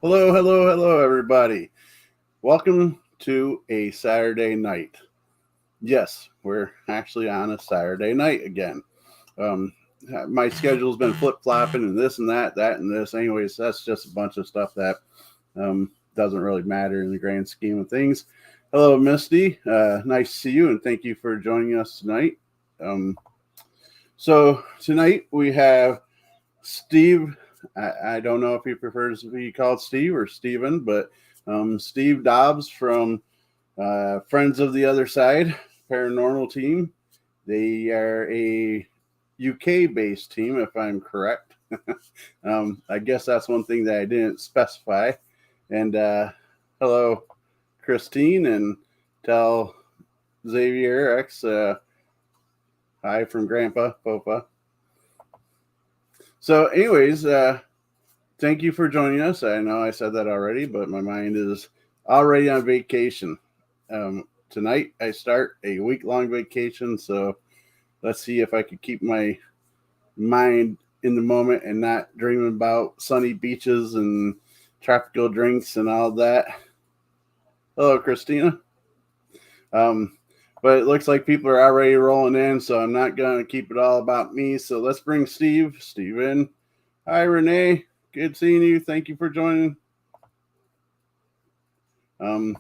Hello, hello, hello, everybody. Welcome to a Saturday night. Yes, we're actually on a Saturday night again. Um, my schedule's been flip flopping and this and that and this. Anyways, that's just a bunch of stuff that doesn't really matter in the grand scheme of things. Hello, Misty. Nice to see you, and thank you for joining us tonight. Um, so tonight we have Steve. I don't know if he prefers to be called Steve or Steven, but Steve Dobbs from Friends of the Other Side paranormal team. They are a UK based team, if I'm correct. I guess that's one thing that I didn't specify. And hello, Christine, and tell Xavier X hi from Grandpa Popa. So, anyways, thank you for joining us. I know I said that already, but my mind is already on vacation. Tonight, I start a week-long vacation, so let's see if I can keep my mind in the moment and not dreaming about sunny beaches and tropical drinks and all that. Hello, Christina. But it looks like people are already rolling in, so I'm not going to keep it all about me. So let's bring Steve in. Hi, Renee. Good seeing you. Thank you for joining. I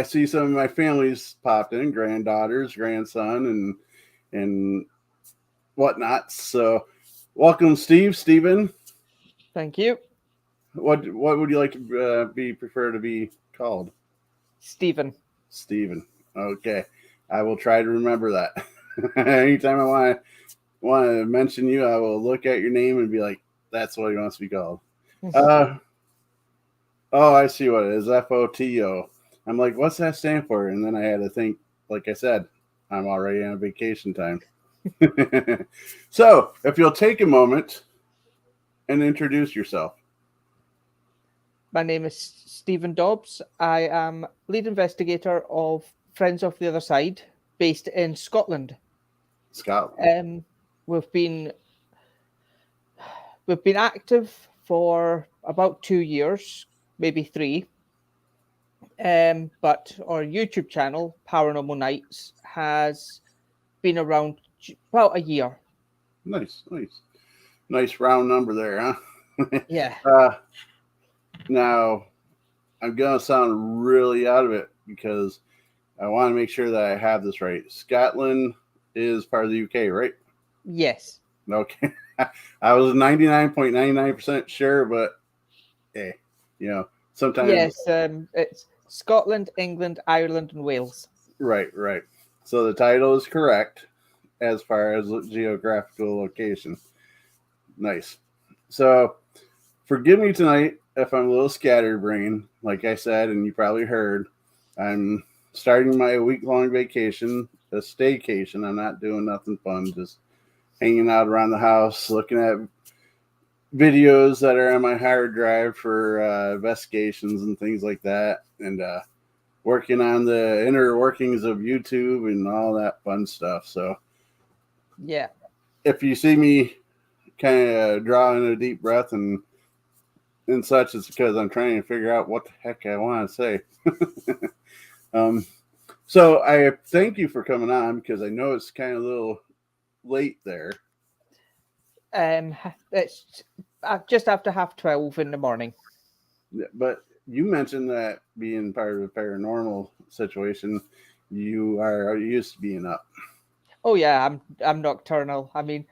see some of my family's popped in, granddaughters, grandson, and whatnot. So welcome, Steven. Thank you. What would you like to prefer to be called? Steven. Okay. I will try to remember that. Anytime I want to mention you, I will look at your name and be like, that's what he wants to be called. Oh, I see what it is. FOTO. I'm like, what's that stand for? And then I had to think, like I said, I'm already on vacation time. So, if you'll take a moment and introduce yourself. My name is Stephen Dobbs. I am lead investigator of Friends of the Other Side, based in Scotland. We've been active for about 2 years, maybe 3. But our YouTube channel, Paranormal Nights, has been around about a year. Nice round number there, huh? Yeah. Now, I'm going to sound really out of it because I want to make sure that I have this right. Scotland is part of the UK, right? Yes. Okay. I was 99.99% sure, but hey, sometimes. Yes, it's Scotland, England, Ireland, and Wales. Right. So the title is correct as far as geographical location. Nice. So forgive me tonight if I'm a little scatterbrained. Like I said, and you probably heard, I'm starting my week-long vacation, a staycation. I'm not doing nothing fun, just hanging out around the house, looking at videos that are on my hard drive for investigations and things like that, and working on the inner workings of YouTube and all that fun stuff. So, yeah, if you see me kind of drawing a deep breath and such, it's because I'm trying to figure out what the heck I want to say. So I thank you for coming on because I know it's kind of a little late there. It's just after 12:30 in the morning. But you mentioned that being part of a paranormal situation, you are used to being up. Oh yeah, I'm nocturnal. I mean,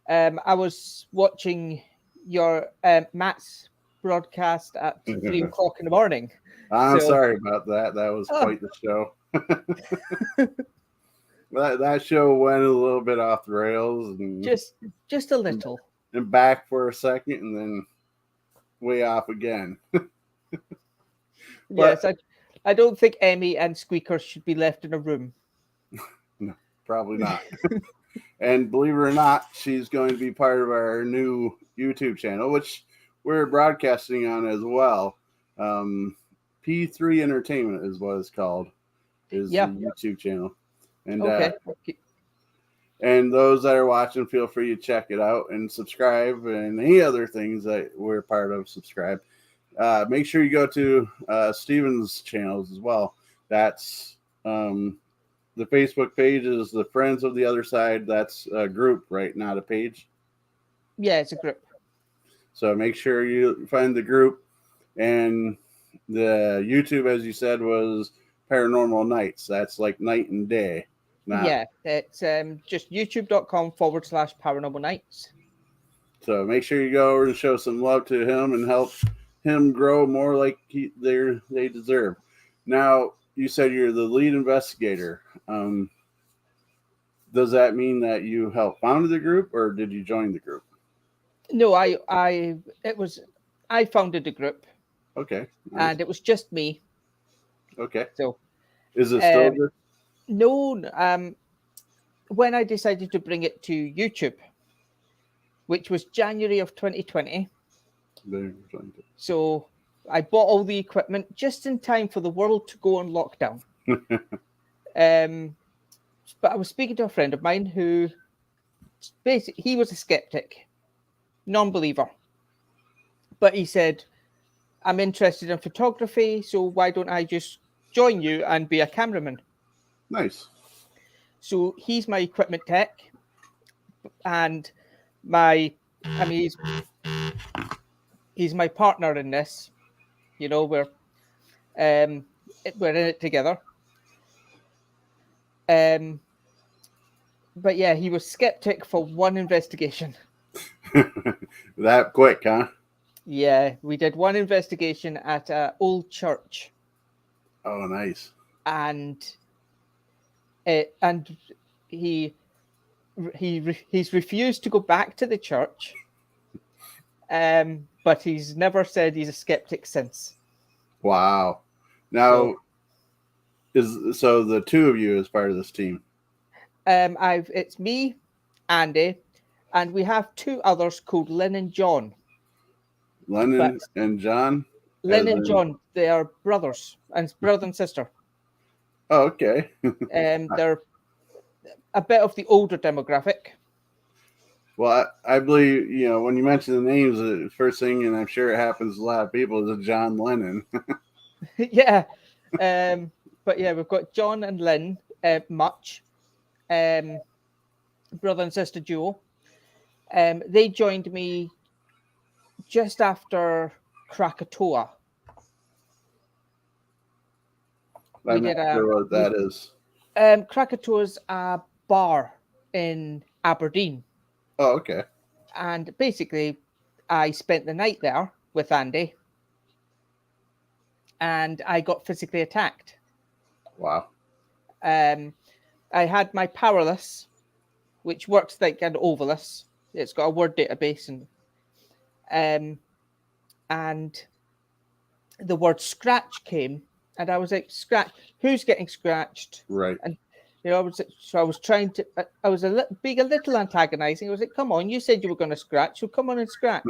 I was watching your Matt's broadcast at 3:00 in the morning. I'm sorry about that. That was quite the show. that show went a little bit off the rails, and just a little, and back for a second, and then way off again. Yes, I don't think Emmy and Squeaker should be left in a room. No, probably not. And believe it or not, she's going to be part of our new YouTube channel, which we're broadcasting on as well. P3 Entertainment is what it's called. Is the YouTube channel. And okay. And those that are watching, feel free to check it out and subscribe, and any other things that we're part of, subscribe. Make sure you go to Steven's channels as well. That's the Facebook page is the Friends of the Other Side. That's a group, right? Not a page. Yeah, it's a group. So make sure you find the group. And the YouTube, as you said, was Paranormal Nights. That's like night and day. Yeah, it's just youtube.com/paranormal nights. So make sure you go over and show some love to him and help him grow more like they deserve. Now, you said you're the lead investigator. Does that mean that you helped found the group, or did you join the group? No, I founded the group, Okay, nice. and it was just me. Okay, So, is it still um, good? no, when I decided to bring it to YouTube, which was January of 2020. So I bought all the equipment just in time for the world to go on lockdown. But I was speaking to a friend of mine who basically he was a skeptic, non-believer. But he said, I'm interested in photography, so why don't I just join you and be a cameraman? Nice. So he's my equipment tech, and he's my partner in this. You know, we're in it together. But yeah, he was skeptic for one investigation. That quick, huh? Yeah, we did one investigation at an old church. Oh, nice. And he's refused to go back to the church. But he's never said he's a skeptic since. Wow. Now, so the two of you is part of this team? It's me, Andy, and we have two others called Lynn and John. Lennon and John? Lynn and John, they are brothers, and brother and sister. Oh, okay. They're a bit of the older demographic. Well, I believe, when you mention the names, the first thing, and I'm sure it happens to a lot of people, is a John Lennon. Yeah. But yeah, we've got John and Lynn, Much, brother and sister duo. They joined me just after Krakatoa. I'm not sure what that is. Krakatoa's a bar in Aberdeen. Oh, okay. And basically, I spent the night there with Andy, and I got physically attacked. Wow. I had my Powerless, which works like an Ovilus. It's got a word database, and the word scratch came, and I was like, "Scratch? Who's getting scratched?" Right. And I was trying to. I was being a little antagonizing. I was like, "Come on, you said you were going to scratch, so come on and scratch."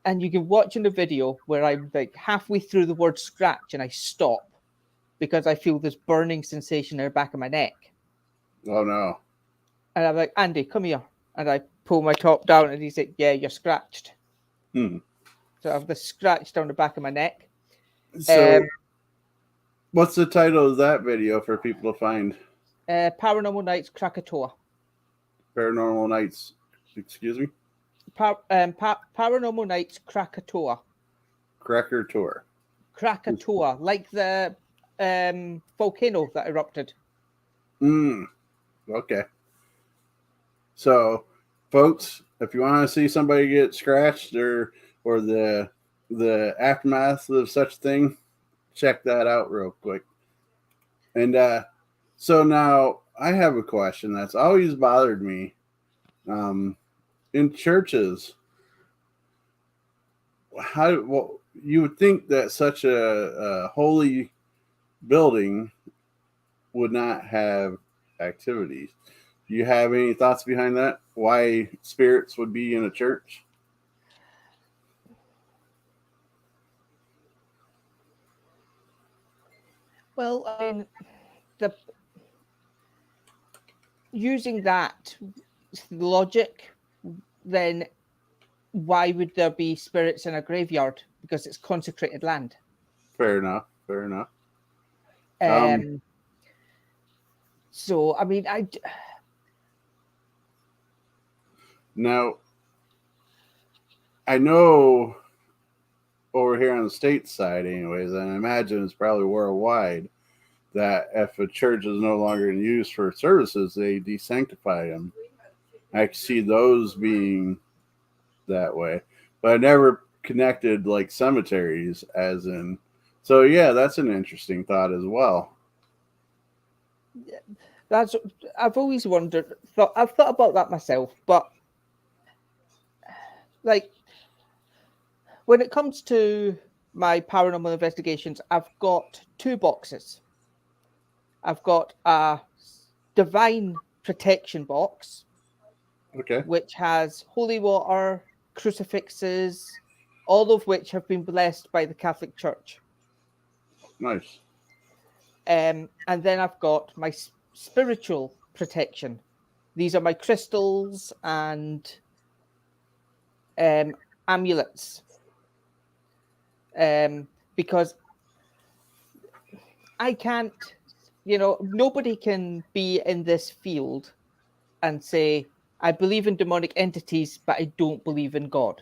And you can watch in the video where I'm like halfway through the word scratch, and I stop because I feel this burning sensation in the back of my neck. Oh no. And I'm like, "Andy, come here." And I pull my top down, and he's like, "Yeah, you're scratched." So I have this scratch down the back of my neck. So, what's the title of that video for people to find? Paranormal Nights Krakatoa. Paranormal Nights. Excuse me. Paranormal Nights Krakatoa. Cracker Tour. Krakatoa, like the volcano that erupted. Okay. So, folks, if you want to see somebody get scratched or the aftermath of such thing, check that out real quick. And so now I have a question that's always bothered me. In churches, you would think that such a holy building would not have activities. Do you have any thoughts behind that? Why spirits would be in a church? Well, I mean, using that logic, then why would there be spirits in a graveyard? Because it's consecrated land. Fair enough. Fair enough. So, I mean, Now, I know over here on the state side, anyways, and I imagine it's probably worldwide, that if a church is no longer in use for services, they desanctify them. I can see those being that way, but I never connected like cemeteries as in. So yeah, that's an interesting thought as well. that's I've always wondered. I've thought about that myself, but like when it comes to my paranormal investigations, I've got two boxes. I've got a divine protection box, Okay, which has holy water, crucifixes, all of which have been blessed by the Catholic Church. nice. And then I've got my spiritual protection. These are my crystals and amulets. Because I can't, nobody can be in this field and say, I believe in demonic entities, but I don't believe in God.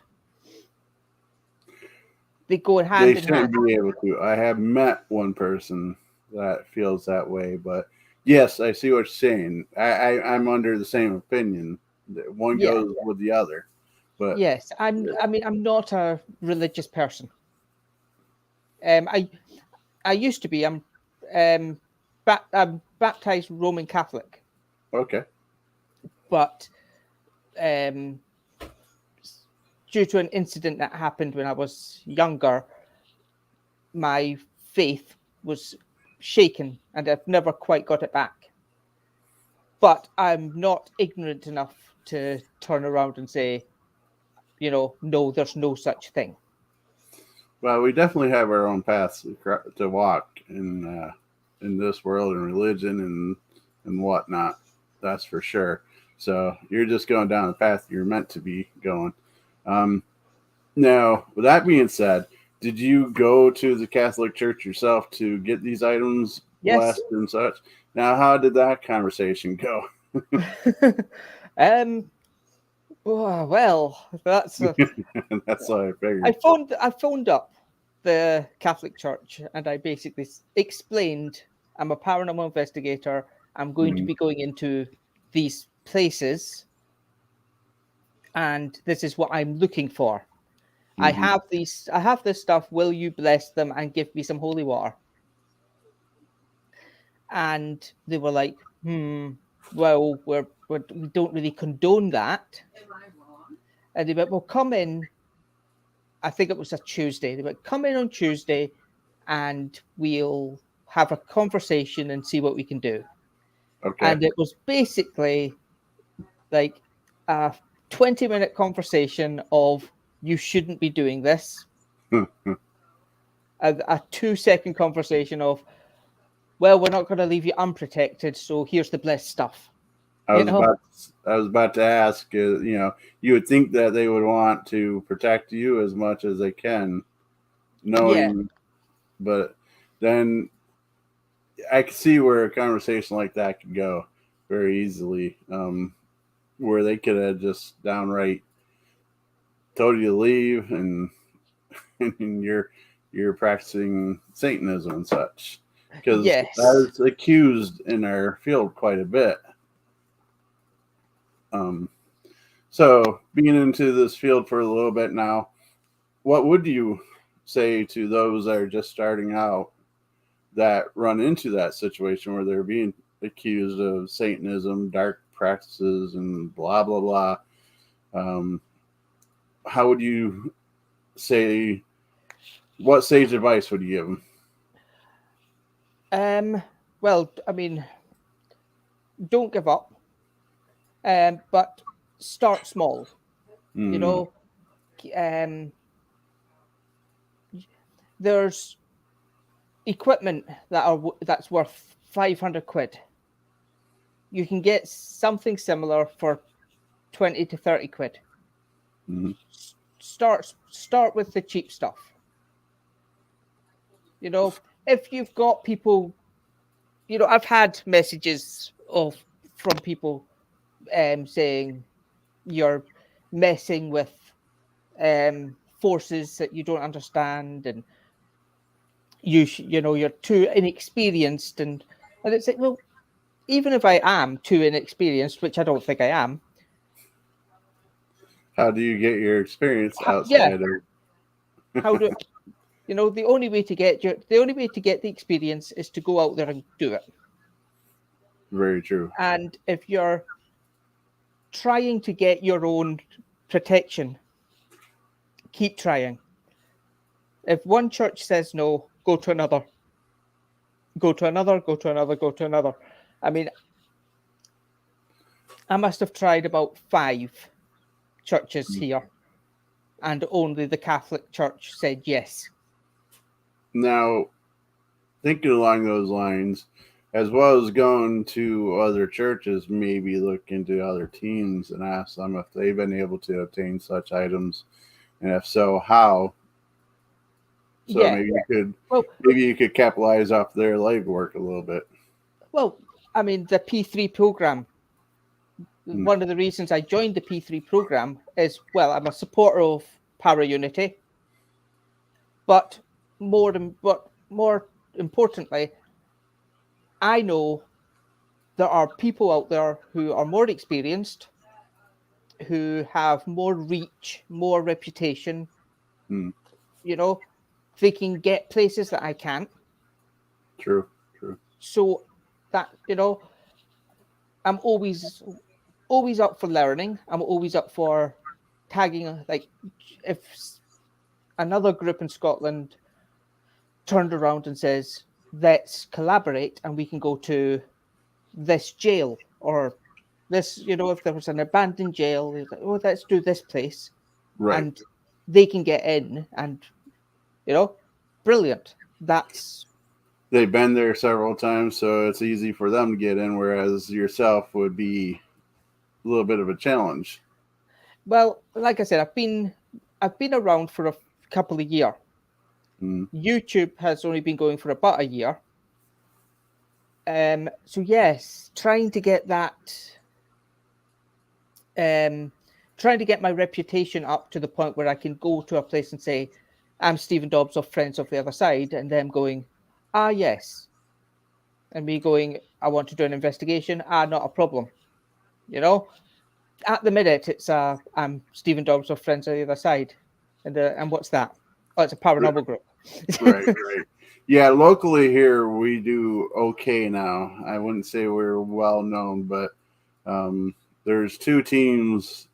They go They hand in shouldn't hand. be able to. I have met one person that feels that way, but yes, I see what you're saying. I'm under the same opinion. One Yeah. goes with the other, but Yes. I'm not a religious person. I used to be. I'm baptized Roman Catholic, okay. but um, due to an incident that happened when I was younger, my faith was shaken, and I've never quite got it back. But I'm not ignorant enough to turn around and say, no, there's no such thing. Well, we definitely have our own paths to walk in this world and religion and whatnot. That's for sure. So you're just going down the path you're meant to be going. Um, Now, with that being said, did you go to the Catholic Church yourself to get these items Yes. blessed and such? Now, how did that conversation go? Well, that's That's what I I figured. phoned up the Catholic Church and I basically explained I'm a paranormal investigator. I'm going to Mhm, be going into these places, and this is what I'm looking for. mhm. I have this stuff. Will you bless them and give me some holy water? And they were like, well, we don't really condone that. Am I wrong? And they went, well, come in. I think it was a Tuesday. They went, come in on Tuesday and we'll have a conversation and see what we can do. Okay. And it was basically like a 20-minute conversation of you shouldn't be doing this, a 2-second conversation of, well, we're not going to leave you unprotected, so here's the blessed stuff. You know? I was about to ask. You would think that they would want to protect you as much as they can, Yeah. knowing, but then I can see where a conversation like that could go very easily. Where they could have just downright told you to leave, and, and you're practicing Satanism and such, because Yes. that's accused in our field quite a bit. Um, so being into this field for a little bit now, what would you say to those that are just starting out that run into that situation where they're being accused of Satanism, dark practices, and blah blah blah? Um, how would you say? What sage advice would you give them? Well, I mean, don't give up, but start small. You Mm, know, um, there's equipment that's worth 500 quid. you can get something similar for 20 to 30 quid. Mm-hmm. Start with the cheap stuff. You know, if you've got people, you know, I've had messages from people saying you're messing with forces that you don't understand, and you know, you're too inexperienced, and it's like, well, even if I am too inexperienced, which I don't think I am, How do you get your experience yeah, outside of? how do you know, the only way to get the experience is to go out there and do it. Very true. And if you're trying to get your own protection, keep trying. If one church says no, go to another. Go to another, go to another, go to another. I mean, I must have tried about 5 churches here, and only the Catholic Church said yes. Now, thinking along those lines, as well as going to other churches, maybe look into other teams and ask them if they've been able to obtain such items, and if so, how. So Yeah. maybe you could capitalize off their legwork a little bit. Well, I mean, the P3 program. Hmm. One of the reasons I joined the P3 program is, well, I'm a supporter of Para Unity, but more importantly, I know there are people out there who are more experienced, who have more reach, more reputation. Hmm. You know, they can get places that I can't. True. True. So that, you know, I'm always up for learning. I'm always up for tagging. Like, if another group in Scotland turned around and says, let's collaborate and we can go to this jail, or this, you know, if there was an abandoned jail, like, oh, let's do this place, Right. and they can get in, and, you know, brilliant. They've been there several times, so it's easy for them to get in, whereas yourself would be a little bit of a challenge. Well, like I said, I've been around for a couple of years. Mm. YouTube has only been going for about a year. So yes, trying to get my reputation up to the point where I can go to a place and say, I'm Stephen Dobbs of Friends of the Other Side, and them going, ah, yes. And me going, I want to do an investigation. Ah, not a problem. You know, at the minute, it's I'm Stephen Dobbs of Friends of the Other Side. And what's that? Oh, it's a paranormal group. Right, right. Yeah, locally here we do okay now. I wouldn't say we're well known, but there's 2 teams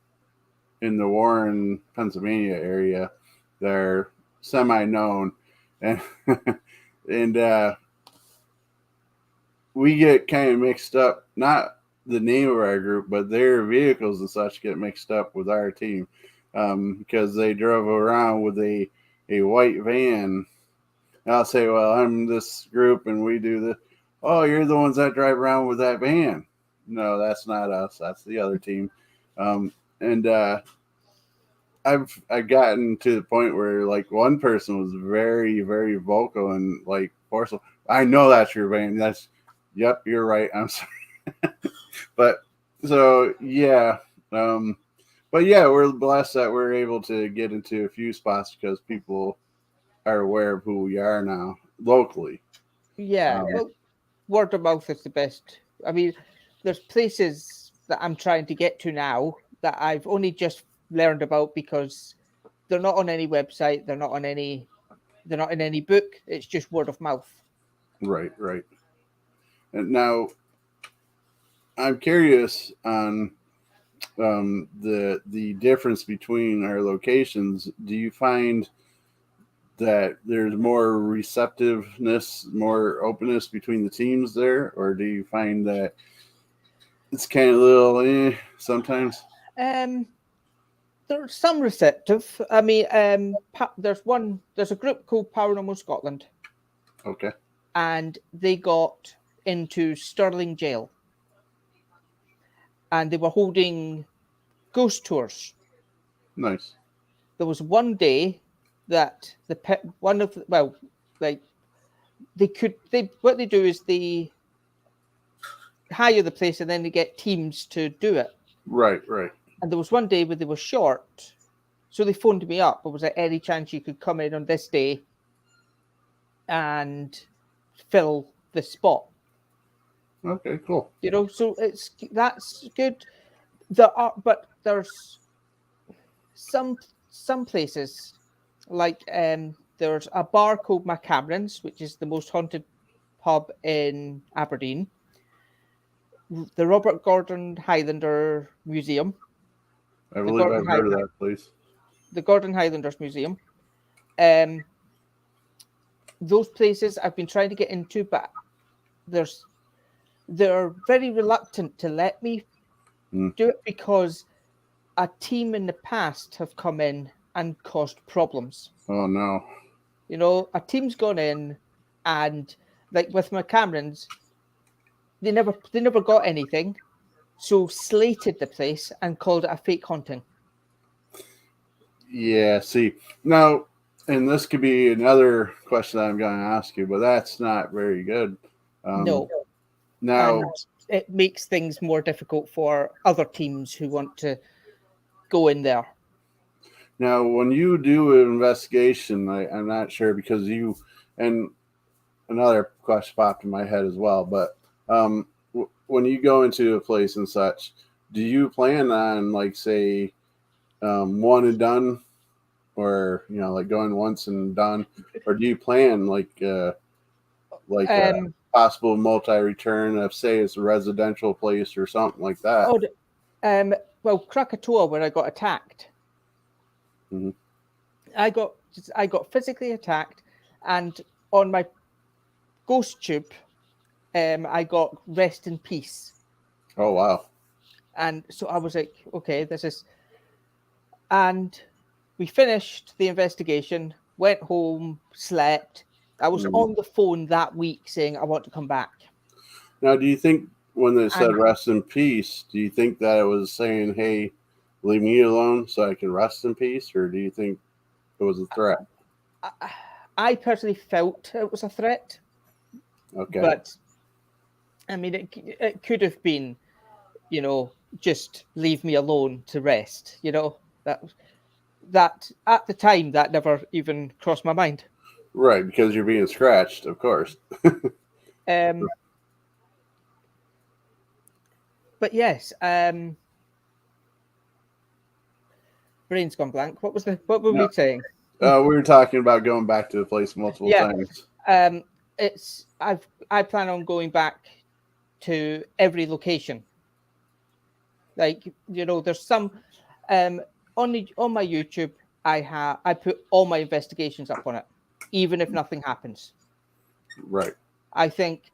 in the Warren, Pennsylvania area that are semi-known, and and we get kind of mixed up. Not the name of our group, but their vehicles and such get mixed up with our team because they drove around with a white van. I'll say, well, I'm this group and we do this. Oh, you're the ones that drive around with that van. No, that's not us. That's the other team. And I've gotten to the point where like one person was very, very vocal and like forceful. I know that's your van. That's, yep, you're right. I'm sorry. But so yeah. But yeah, we're blessed that we're able to get into a few spots because people are aware of who we are now locally. Yeah, well, word of mouth is the best. I mean, there's places that I'm trying to get to now that I've only just learned about because they're not on any website, they're not in any book. It's just word of mouth. Right, right. And now I'm curious on the difference between our locations. Do you find that there's more receptiveness, more openness between the teams there, or do you find that it's kind of a little sometimes? Um, there's some receptive. I mean, there's a group called Paranormal Scotland, Okay. and they got into Stirling Jail. and they were holding ghost tours. Nice. There was one day that what they do is they hire the place and then they get teams to do it. Right. And there was one day where they were short, so they phoned me up. It was like, any chance you could come in on this day and fill the spot? Okay, cool. So that's good. But there's some places like there's a bar called Macabrans, which is the most haunted pub in Aberdeen. The Robert Gordon Highlander Museum. I believe I've heard of that place. The Gordon Highlanders Museum. Those places I've been trying to get into, but they're very reluctant to let me do it because a team in the past have come in and caused problems. Oh no. A team's gone in and, like with my Camerons, they never got anything, so slated the place and called it a fake haunting. Yeah, see, now, and this could be another question that I'm going to ask you, but that's not very good. No. Now, and it makes things more difficult for other teams who want to go in there. Now, when you do an investigation, I'm not sure because and another question popped in my head as well, but when you go into a place and such, do you plan on, like, say, one and done, or like going once and done, or do you plan like a possible multi-return of, say, it's a residential place or something like that? Well, Krakatoa, where I got attacked, I got physically attacked, and on my ghost tube, I got rest in peace. Oh wow! And so I was like, okay, this is, and we finished the investigation, went home, slept. I was on the phone that week saying I want to come back. Now, do you think when they said rest in peace, do you think that it was saying, hey, leave me alone so I can rest in peace, or do you think it was a threat? I personally felt it was a threat. Okay. But I mean, it could have been, just leave me alone to rest. That at the time that never even crossed my mind. Right, because you're being scratched, of course. But yes, brain's gone blank. What were we saying? We were talking about going back to the place multiple times. I plan on going back to every location. Like, there's some on my YouTube, I put all my investigations up on it, even if nothing happens. Right. I think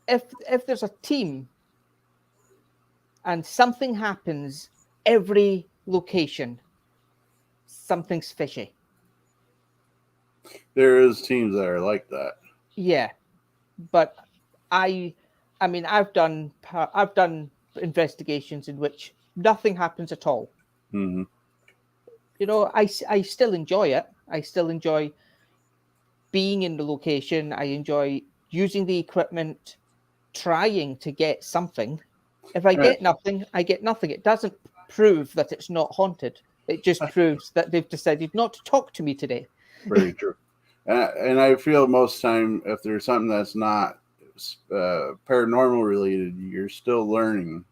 if there's a team and something happens every location, something's fishy. There is teams that are like that. Yeah, but I mean, I've done investigations in which nothing happens at all. Mm-hmm. I still enjoy it. I still enjoy being in the location. I enjoy using the equipment, trying to get something. If I get nothing, I get nothing. It doesn't prove that it's not haunted. It just proves that they've decided not to talk to me today. Very true. And I feel most time, if there's something that's not paranormal related, you're still learning,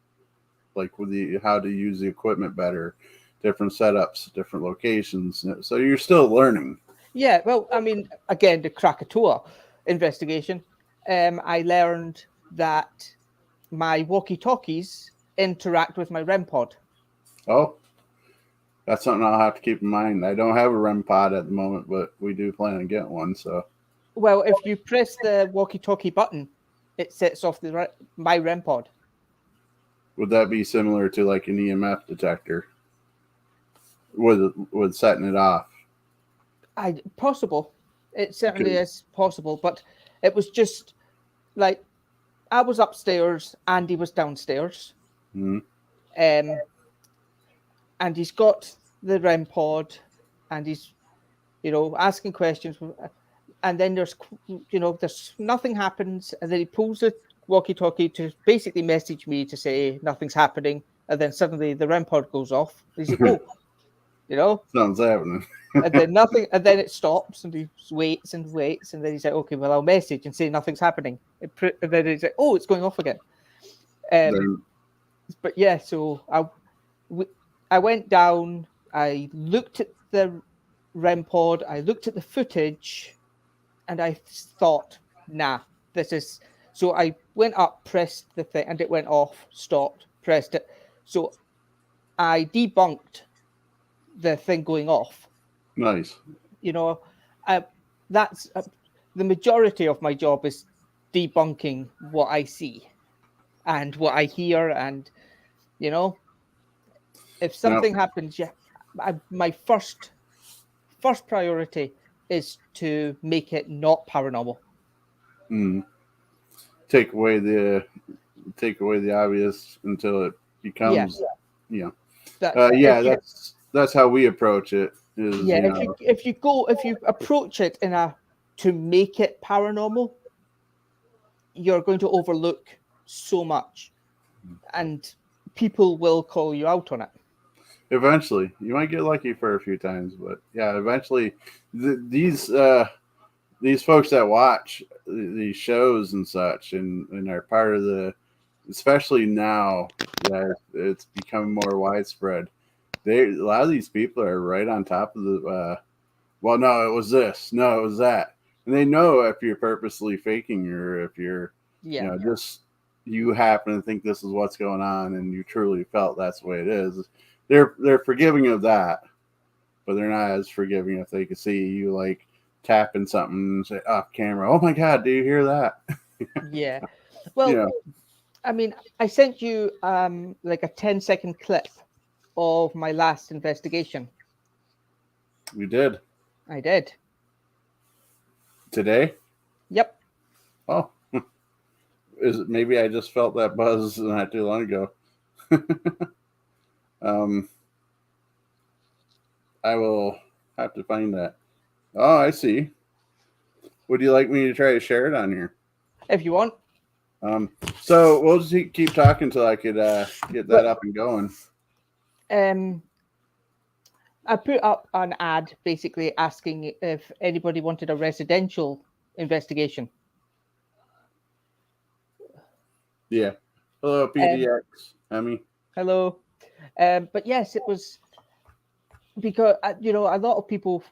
like with how to use the equipment better, different setups, different locations. So you're still learning. Yeah, well, I mean, again, the Krakatoa investigation, I learned that my walkie-talkies interact with my REM pod. Oh, that's something I'll have to keep in mind. I don't have a REM pod at the moment, but we do plan on getting one. So, well, if you press the walkie-talkie button, it sets off my REM pod. Would that be similar to like an EMF detector with setting it off? Possible. It certainly is possible, but it was just like I was upstairs, Andy was downstairs. Mm-hmm. And he's got the REM pod, and he's, asking questions, and then there's nothing happens, and then he pulls the walkie-talkie to basically message me to say nothing's happening, and then suddenly the REM pod goes off. He's like, oh, Something's happening. and then nothing, and then it stops, and he waits and waits, and then he's like, okay, well, I'll message and say nothing's happening, and then he's like, oh, it's going off again. But yeah, so I went down, I looked at the REM pod, I looked at the footage, and I thought, nah, this is. So I went up, pressed the thing, and it went off, stopped, pressed it. So I debunked the thing going off. Nice. That's the majority of my job is debunking what I see and what I hear, and if something happens, my first priority is to make it not paranormal. Take away the obvious until it becomes, that's how we approach it. If you approach it to make it paranormal, you're going to overlook so much, and people will call you out on it. Eventually, you might get lucky for a few times, but yeah, eventually, these folks that watch these shows and such, and are part of especially now that it's become more widespread, a lot of these people are right on top of well, no, it was this, no, it was that, and they know if you're purposely faking or if you're, you happen to think this is what's going on and you truly felt that's the way it is. They're forgiving of that, but they're not as forgiving if they can see you like tapping something and say off camera, oh my God, do you hear that? Yeah. Well, I mean, I sent you like a 10-second clip of my last investigation. You did? I did. Today? Yep. Oh. Maybe I just felt that buzz not too long ago. I will have to find that. Oh, I see. Would you like me to try to share it on here? If you want. So we'll just keep talking till I could get that up and going. I put up an ad basically asking if anybody wanted a residential investigation. Yeah. Hello, PDX. Emmy. Hello. But yes, it was because, a lot of people,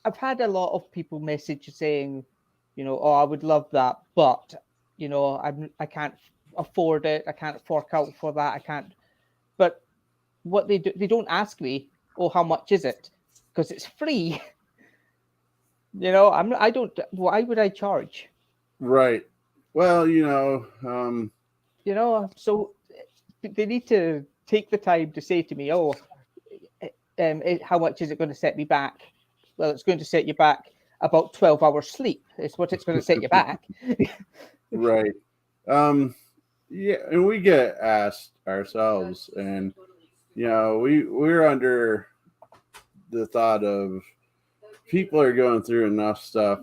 I've had a lot of people message saying, oh, I would love that, but, I can't afford it. I can't fork out for that. I can't. But what they do, they don't ask me, oh, how much is it? Because it's free. I don't, why would I charge? Right. Well, so they need to take the time to say to me, oh, how much is it going to set me back? Well, it's going to set you back about 12 hours sleep. It's what it's going to set you back. Right. Yeah, and we get asked ourselves, and we're under the thought of people are going through enough stuff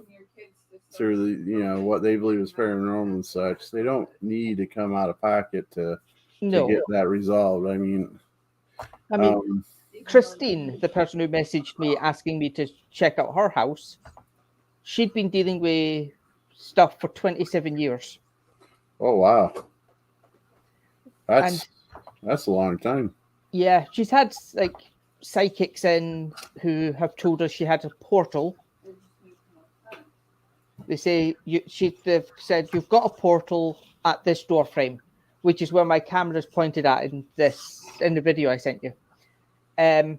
through the what they believe is paranormal and such. They don't need to come out of pocket to get that resolved. I mean, Christine, the person who messaged me asking me to check out her house, she'd been dealing with stuff for 27 years. Oh wow, that's a long time. Yeah, she's had like psychics in who have told her she had a portal. They say they've said you've got a portal at this door frame, which is where my camera's pointed at in the video I sent you. But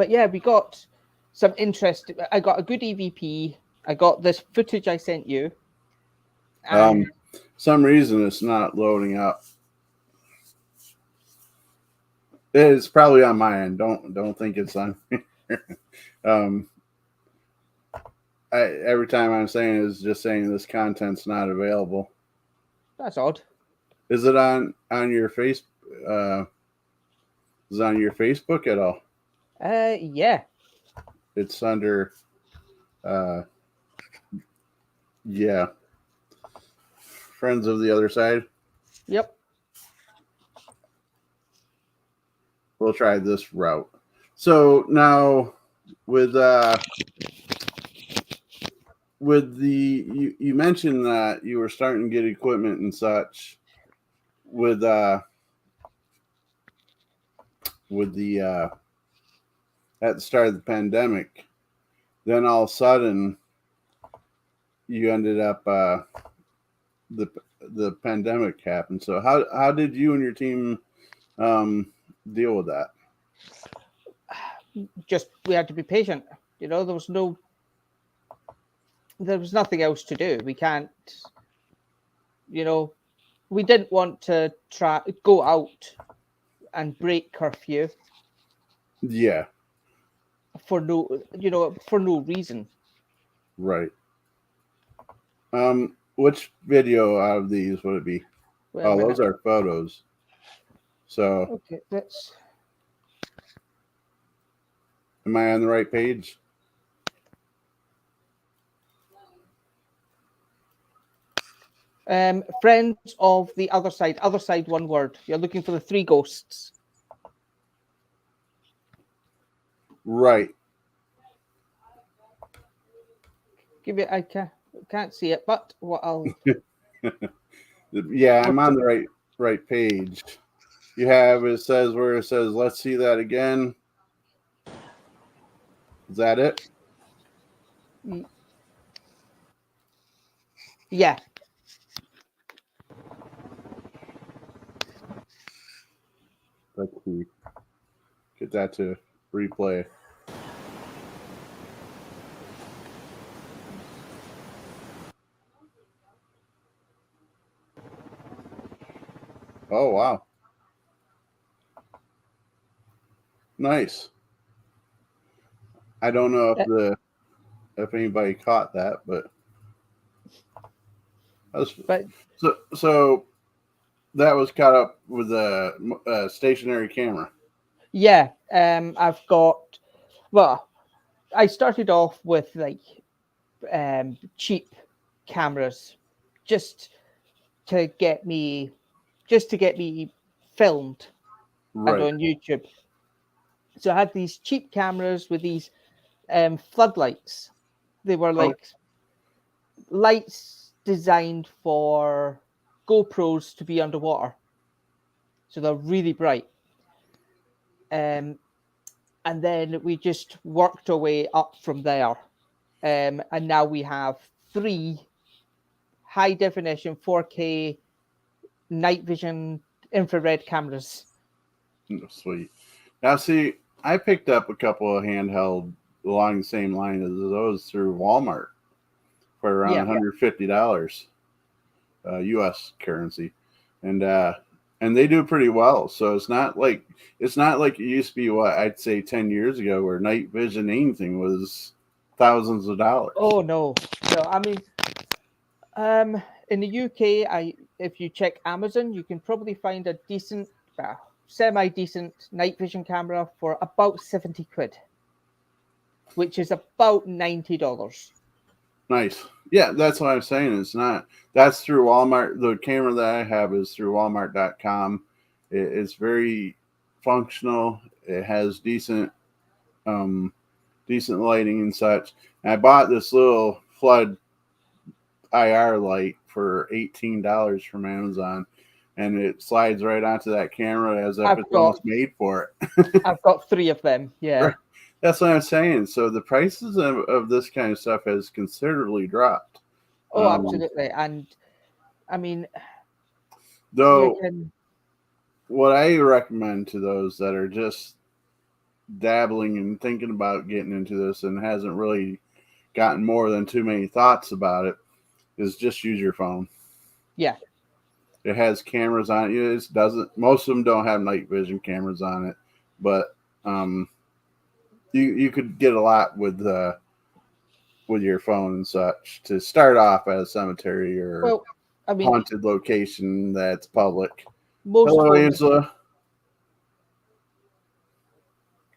yeah, we got some interest. I got a good EVP. I got this footage I sent you. Some reason it's not loading up. It's probably on my end. Don't think it's on. Every time I'm saying it is just saying this content's not available. That's odd. Is it on your face? Is it on your Facebook at all? Yeah. It's under. Uh, yeah, Friends of the Other Side. Yep. We'll try this route. So now with you mentioned that you were starting to get equipment and such with the at the start of the pandemic. Then all of a sudden you ended up the the pandemic happened. So how did you and your team deal with that? Just we had to be patient. There was nothing else to do. We can't. We didn't want to go out and break curfew Yeah, for no reason. right. Which video out of these would it be? Wait a Oh, minute. those are photos. So, Okay, that's am I on the right page? Friends of the Other Side. Other Side, one word. You're looking for the three ghosts. Right. I can't see it, but what I'll. Yeah, I'm on the right page. You have it says where it says let's see that again. Is that it? Yeah. Let's see. Get that to replay. Oh wow. Nice. I don't know if anybody caught that, but But so that was caught up with a stationary camera. yeah, I've got. Well, I started off with like cheap cameras, just to get me, filmed and Right. on YouTube. So I had these cheap cameras with these floodlights. They were Oh, like lights designed for GoPros to be underwater, so they're really bright. Um, and then we just worked our way up from there. And now we have three high definition 4K night vision infrared cameras. sweet. Now see, I picked up a couple of handheld along the same line as those through Walmart for around Yeah. $150 U.S. currency, and they do pretty well. So it's not like it used to be what I'd say 10 years ago, where night vision anything was thousands of dollars. Oh no. No, I mean, in the UK, if you check Amazon, you can probably find a decent, semi decent night vision camera for about 70 quid, which is about $90. Nice. Yeah, that's what I'm saying. It's not. That's through Walmart. The camera that I have is through Walmart.com. It's very functional. It has um, decent lighting and such. And I bought this little flood IR light for $18 from Amazon, and it slides right onto that camera as if I've it's got almost made for it. I've got three of them. Yeah. That's what I'm saying. So the prices of this kind of stuff has considerably dropped. Oh, absolutely. And I mean, you Though, can. what I recommend to those that are just dabbling and thinking about getting into this and hasn't really gotten more than too many thoughts about it is just use your phone. Yeah. It has cameras on it. It doesn't. Most of them don't have night vision cameras on it, but you could get a lot with your phone and such to start off at a cemetery or Well, I mean, haunted location that's public. most Hello, homes, Angela.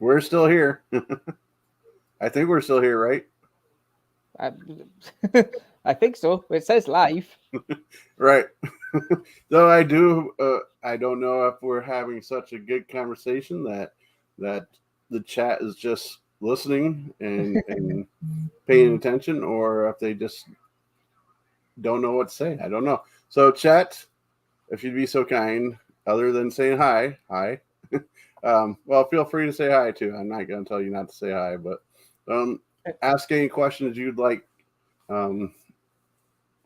We're still here. I think we're still here, right? I, I think so. It says live. Right. Though I do, I don't know if we're having such a good conversation that the chat is just listening and paying attention, or if they just don't know what to say. I don't know. So, chat, if you'd be so kind, other than saying hi. Well, feel free to say hi too. I'm not going to tell you not to say hi, but ask any questions you'd like. Well,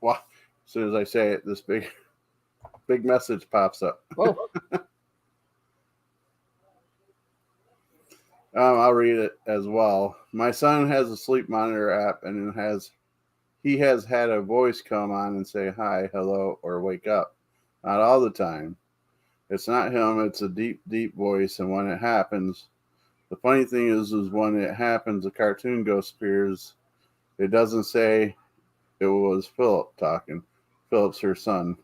as soon as I say it, this big message pops up. Whoa. I'll read it as well. My son has a sleep monitor app, and he has had a voice come on and say hi, hello, or wake up. Not all the time. It's not him. It's a deep voice, and when it happens, the funny thing is when it happens, a cartoon ghost appears. It doesn't say it was Philip talking. Philip's her son.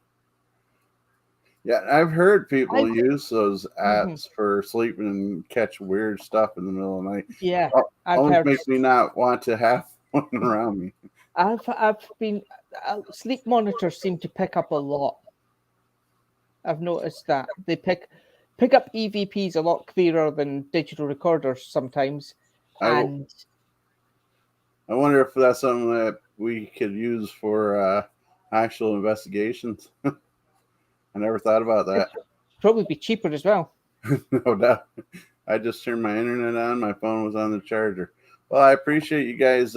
Yeah, I've heard people use those apps for sleeping and catch weird stuff in the middle of the night. Yeah, Almost makes me not want to have one around me. I've been sleep monitors seem to pick up a lot. I've noticed that they pick up EVPs a lot clearer than digital recorders sometimes. And I wonder if that's something that we could use for actual investigations. I never thought about that. Probably be cheaper as well. No doubt. I just turned my internet on. My phone was on the charger. Well, I appreciate you guys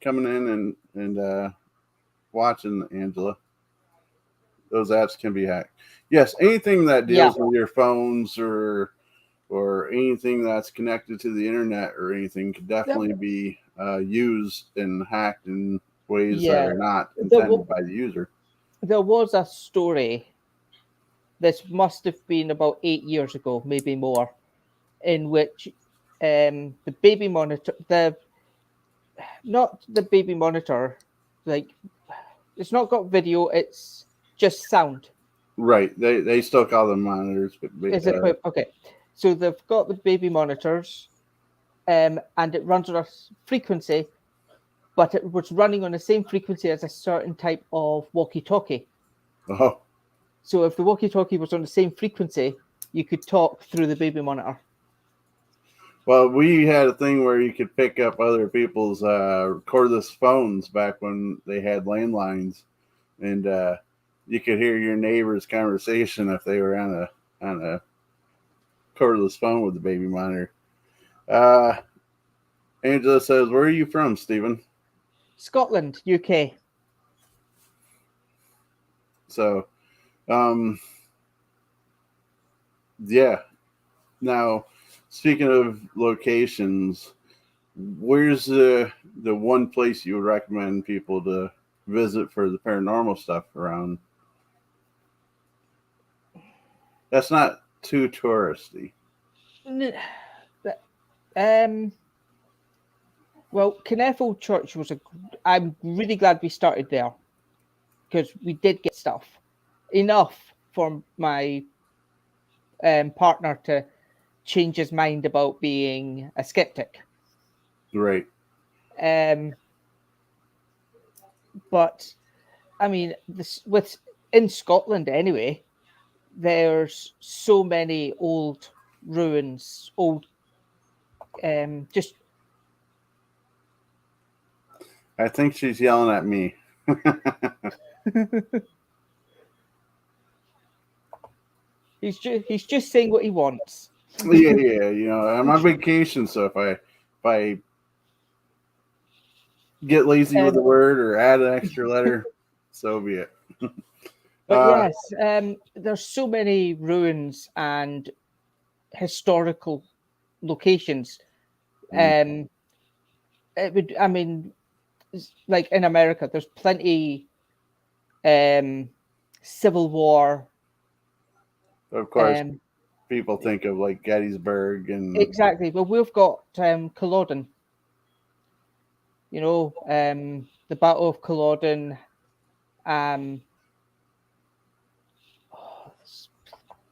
coming in and watching, Angela. Those apps can be hacked. Yes, anything that deals with your phones or anything that's connected to the internet or anything could definitely be used and hacked in ways that are not intended by the user. There was a story. This must have been about 8 years ago, maybe more, in which the baby monitor, not the baby monitor, like it's not got video, it's just sound. Right. They still call them monitors, but is it okay? So they've got the baby monitors, and it runs on a frequency, but it was running on the same frequency as a certain type of walkie-talkie. Oh. So if the walkie-talkie was on the same frequency, you could talk through the baby monitor. Well, we had a thing where you could pick up other people's cordless phones back when they had landlines, and you could hear your neighbor's conversation if they were on a cordless phone with the baby monitor. Angela says, "Where are you from, Stephen?" Scotland, UK. So, yeah. Now, speaking of locations, where's the one place you would recommend people to visit for the paranormal stuff around? That's not too touristy. Well, Kennethel Church was I'm really glad we started there because we did get stuff enough for my partner to change his mind about being a skeptic. Right. But I mean, in Scotland anyway, there's so many old ruins, just. I think she's yelling at me. He's just saying what he wants. Yeah. You know, I'm on vacation, so if I get lazy with a word or add an extra letter, so be it. But yes, there's so many ruins and historical locations. It would, I mean, like in America, there's plenty Civil War. Of course, people think of like Gettysburg and exactly, but we've got Culloden. You know, the Battle of Culloden.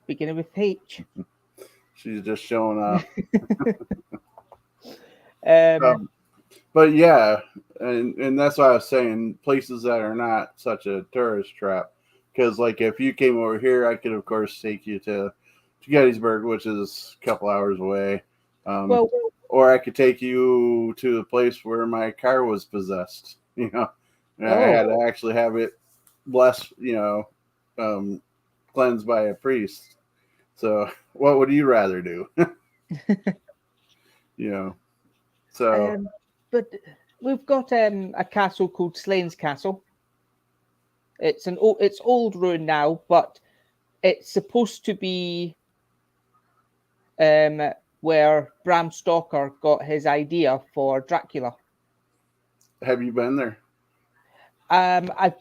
beginning with H. She's just showing up. um, But yeah, and that's why I was saying places that are not such a tourist trap. Because like if you came over here, I could of course take you to Gettysburg, which is a couple hours away. well, Or I could take you to a place where my car was possessed. You know, and I had to actually have it blessed. Cleansed by a priest. So what would you rather do? You know, so. But we've got a castle called Slains Castle. It's old ruin now, but it's supposed to be where Bram Stoker got his idea for Dracula. Have you been there? I've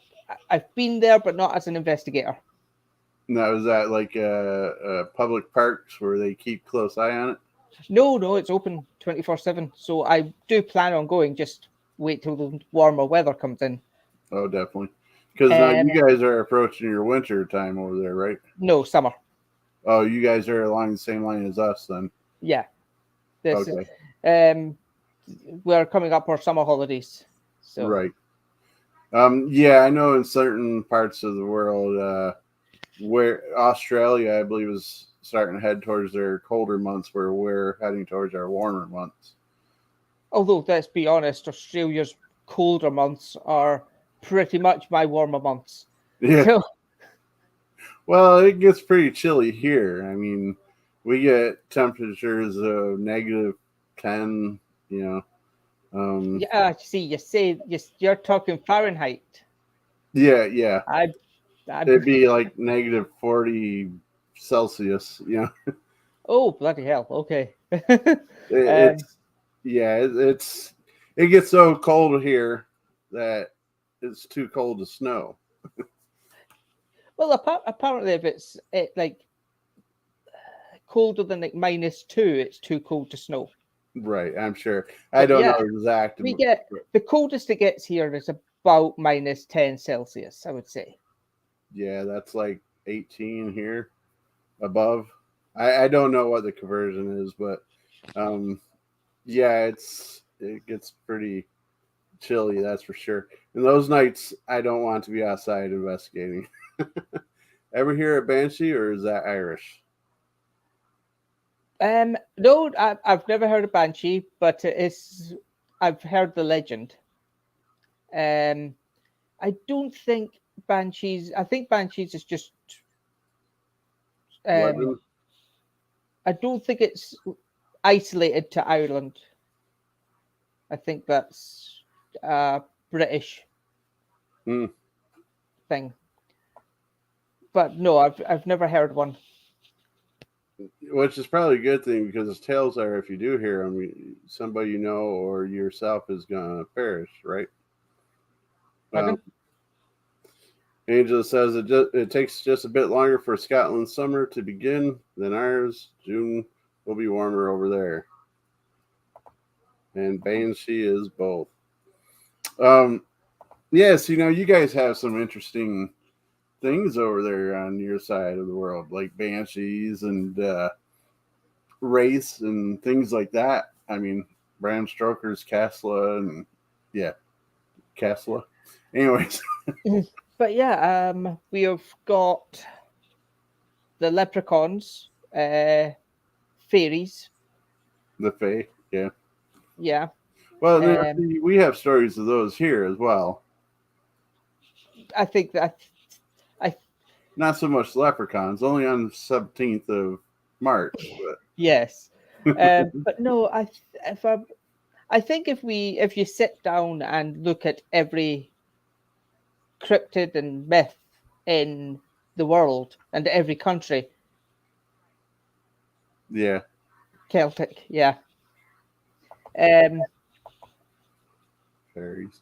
been there, but not as an investigator. Now, is that like public parks where they keep close eye on it? No, it's open 24/7. So I do plan on going. Just wait till the warmer weather comes in. Oh, definitely. Because now you guys are approaching your winter time over there, right? No, summer. Oh, you guys are along the same line as us then. Yeah. Okay. We're coming up our summer holidays. So. Right. Yeah, I know in certain parts of the world, where Australia, I believe, is starting to head towards their colder months, where we're heading towards our warmer months. Although, let's be honest, Australia's colder months are pretty much my warmer months. Yeah. So, well, it gets pretty chilly here. I mean, we get temperatures of -10. yeah, see, you're talking Fahrenheit. Yeah. I'd It'd be like -40 Celsius. Oh, bloody hell! Okay. It's it gets so cold here that it's too cold to snow. Well, apparently, if it's like colder than like -2, it's too cold to snow. Right, I'm sure. I don't know exact. We get the coldest it gets here is about -10 Celsius, I would say. Yeah, that's like 18 here above. I don't know what the conversion is, but yeah, it gets pretty chilly, that's for sure. And those nights, I don't want to be outside investigating. Ever hear a banshee, or is that Irish? No, I've never heard of banshee, but I've heard the legend. I don't think banshees. I think banshees is just. I don't think it's isolated to Ireland. I think that's a British thing. But no, I've never heard one. Which is probably a good thing, because the tales are, if you do hear them, somebody you know or yourself is going to perish, right? Angela says it takes just a bit longer for Scotland's summer to begin than ours. June will be warmer over there. And Banshee is both. Yes, you guys have some interesting things over there on your side of the world, like banshees and wraiths and things like that. I mean, Bram Stoker's Castle and Castle. Anyways. But yeah, we have got the leprechauns, fairies. The Fae, yeah. Yeah. Well, we have stories of those here as well. I think that not so much leprechauns, only on the 17th of March. But. Yes, but no, I think if you sit down and look at every cryptid and myth in the world and every country, yeah, Celtic, yeah, fairies.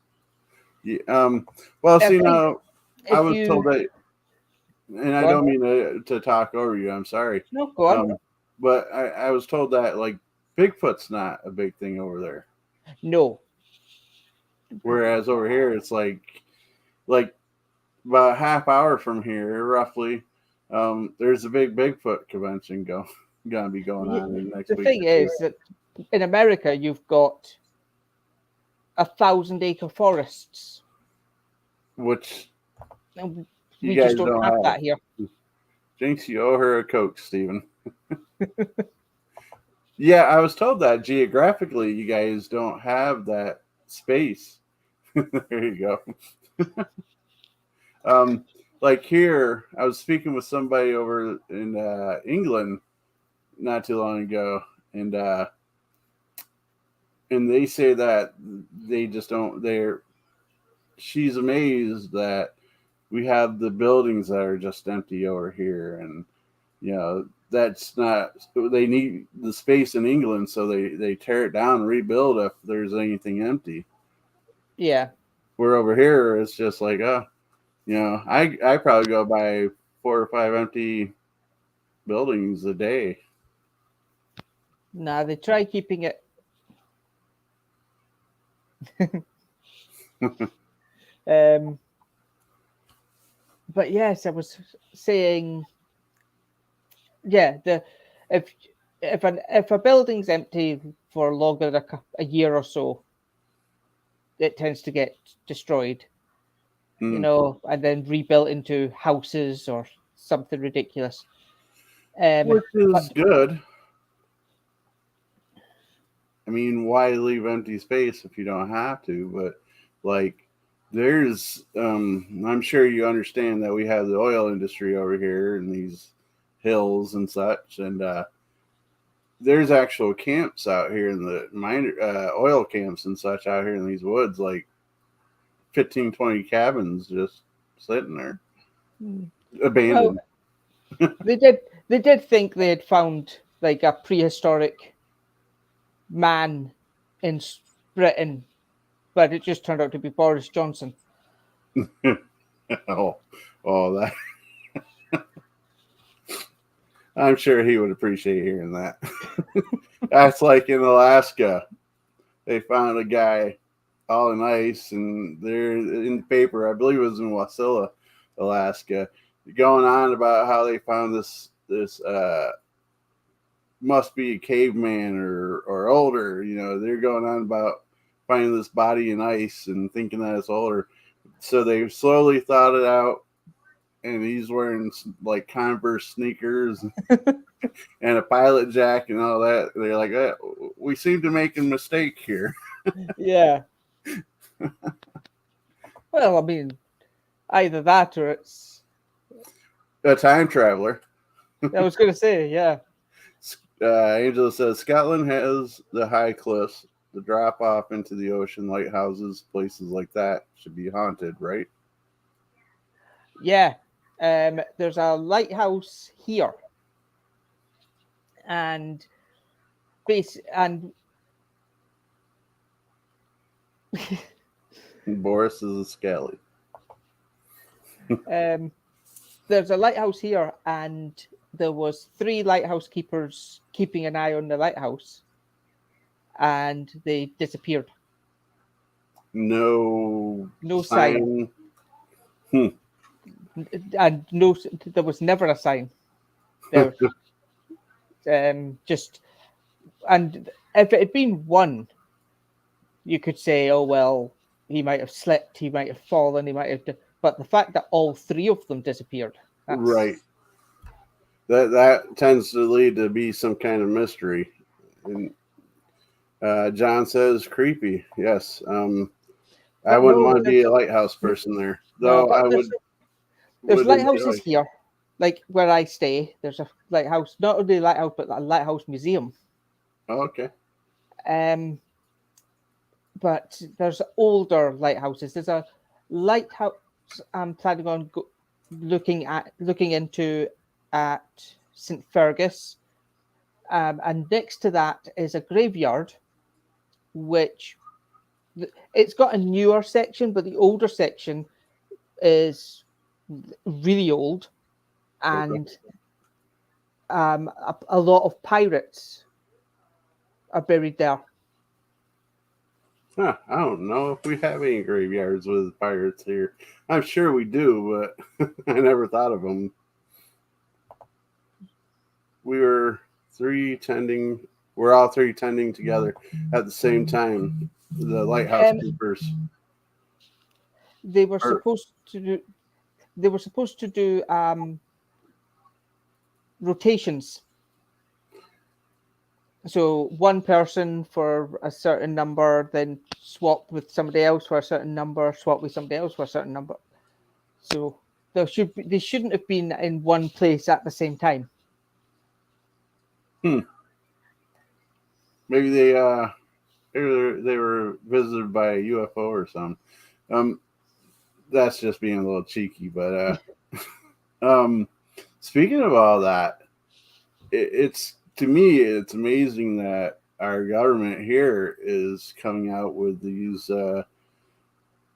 Yeah. Well, see, now I was told that. And I don't mean to talk over you. I'm sorry. No, go on. But I was told that like Bigfoot's not a big thing over there. No. Whereas over here, it's like about a half hour from here, roughly, There's a big Bigfoot convention gonna be going on in the next The week thing or two, is that in America, you've got 1,000-acre forests. which And you we just guys don't don't have have. that here. Jinx, you owe her a Coke, Steven. Yeah, I was told that geographically you guys don't have that space. There you go. Um, like here, I was speaking with somebody over in England not too long ago, and they say that they just don't. They're she's amazed that we have the buildings that are just empty over here, and that's not. They need the space in England, so they tear it down and rebuild if there's anything empty. Yeah. We're over here, it's just like, I probably go by 4 or 5 empty buildings a day. Nah, they try keeping it. um, but yes, I was saying, yeah, if if a building's empty for longer than a year or so, it tends to get destroyed, Mm. and then rebuilt into houses or something ridiculous. Which is But good. I mean, why leave empty space if you don't have to? But like, I'm sure you understand that we have the oil industry over here and these hills and such, and there's actual camps out here in the oil camps and such out here in these woods, like 15, 20 cabins just sitting there, abandoned. well, they did think they had found like a prehistoric man in Britain, but it just turned out to be Boris Johnson. oh, that. I'm sure he would appreciate hearing that. That's like in Alaska. They found a guy all in ice, and they're in the paper. I believe it was in Wasilla, Alaska, going on about how they found this must be a caveman or older. They're going on about finding this body in ice and thinking that it's older. So they slowly thought it out, and he's wearing like Converse sneakers and a pilot jack and all that. They're like, we seem to make a mistake here. Yeah. Well, I mean, either that or it's. A time traveler. I was going to say, yeah. Angela says Scotland has the high cliffs, the drop off into the ocean, lighthouses, places like that should be haunted, right? Yeah. There's a lighthouse here. And Boris is a scally. there's a lighthouse here, and there was 3 lighthouse keepers keeping an eye on the lighthouse, and they disappeared. No sign. And there was never a sign there. Just, and if it had been one, you could say, oh well, he might have slipped, he might have fallen, he might have. But the fact that all 3 of them disappeared, right? That tends to lead to be some kind of mystery. And John says creepy. Yes. I wouldn't want to be a lighthouse person there, though. I would. There's lighthouses here, like where I stay. There's a lighthouse, not only a lighthouse, but a lighthouse museum. Oh, okay. But there's older lighthouses. There's a lighthouse I'm planning on looking into at St. Fergus, and next to that is a graveyard, which it's got a newer section, but the older section is really old, and a lot of pirates are buried there. I don't know if we have any graveyards with pirates here. I'm sure we do, but I never thought of them. we were three tending. We're all three tending together at the same time. The lighthouse Um, keepers. they were Or, supposed to do. They were supposed to do rotations. So one person for a certain number, then swap with somebody else for a certain number, swap with somebody else for a certain number. So they shouldn't have been in one place at the same time. maybe they were visited by a UFO or something. That's just being a little cheeky, but speaking of all that, it's to me it's amazing that our government here is coming out with these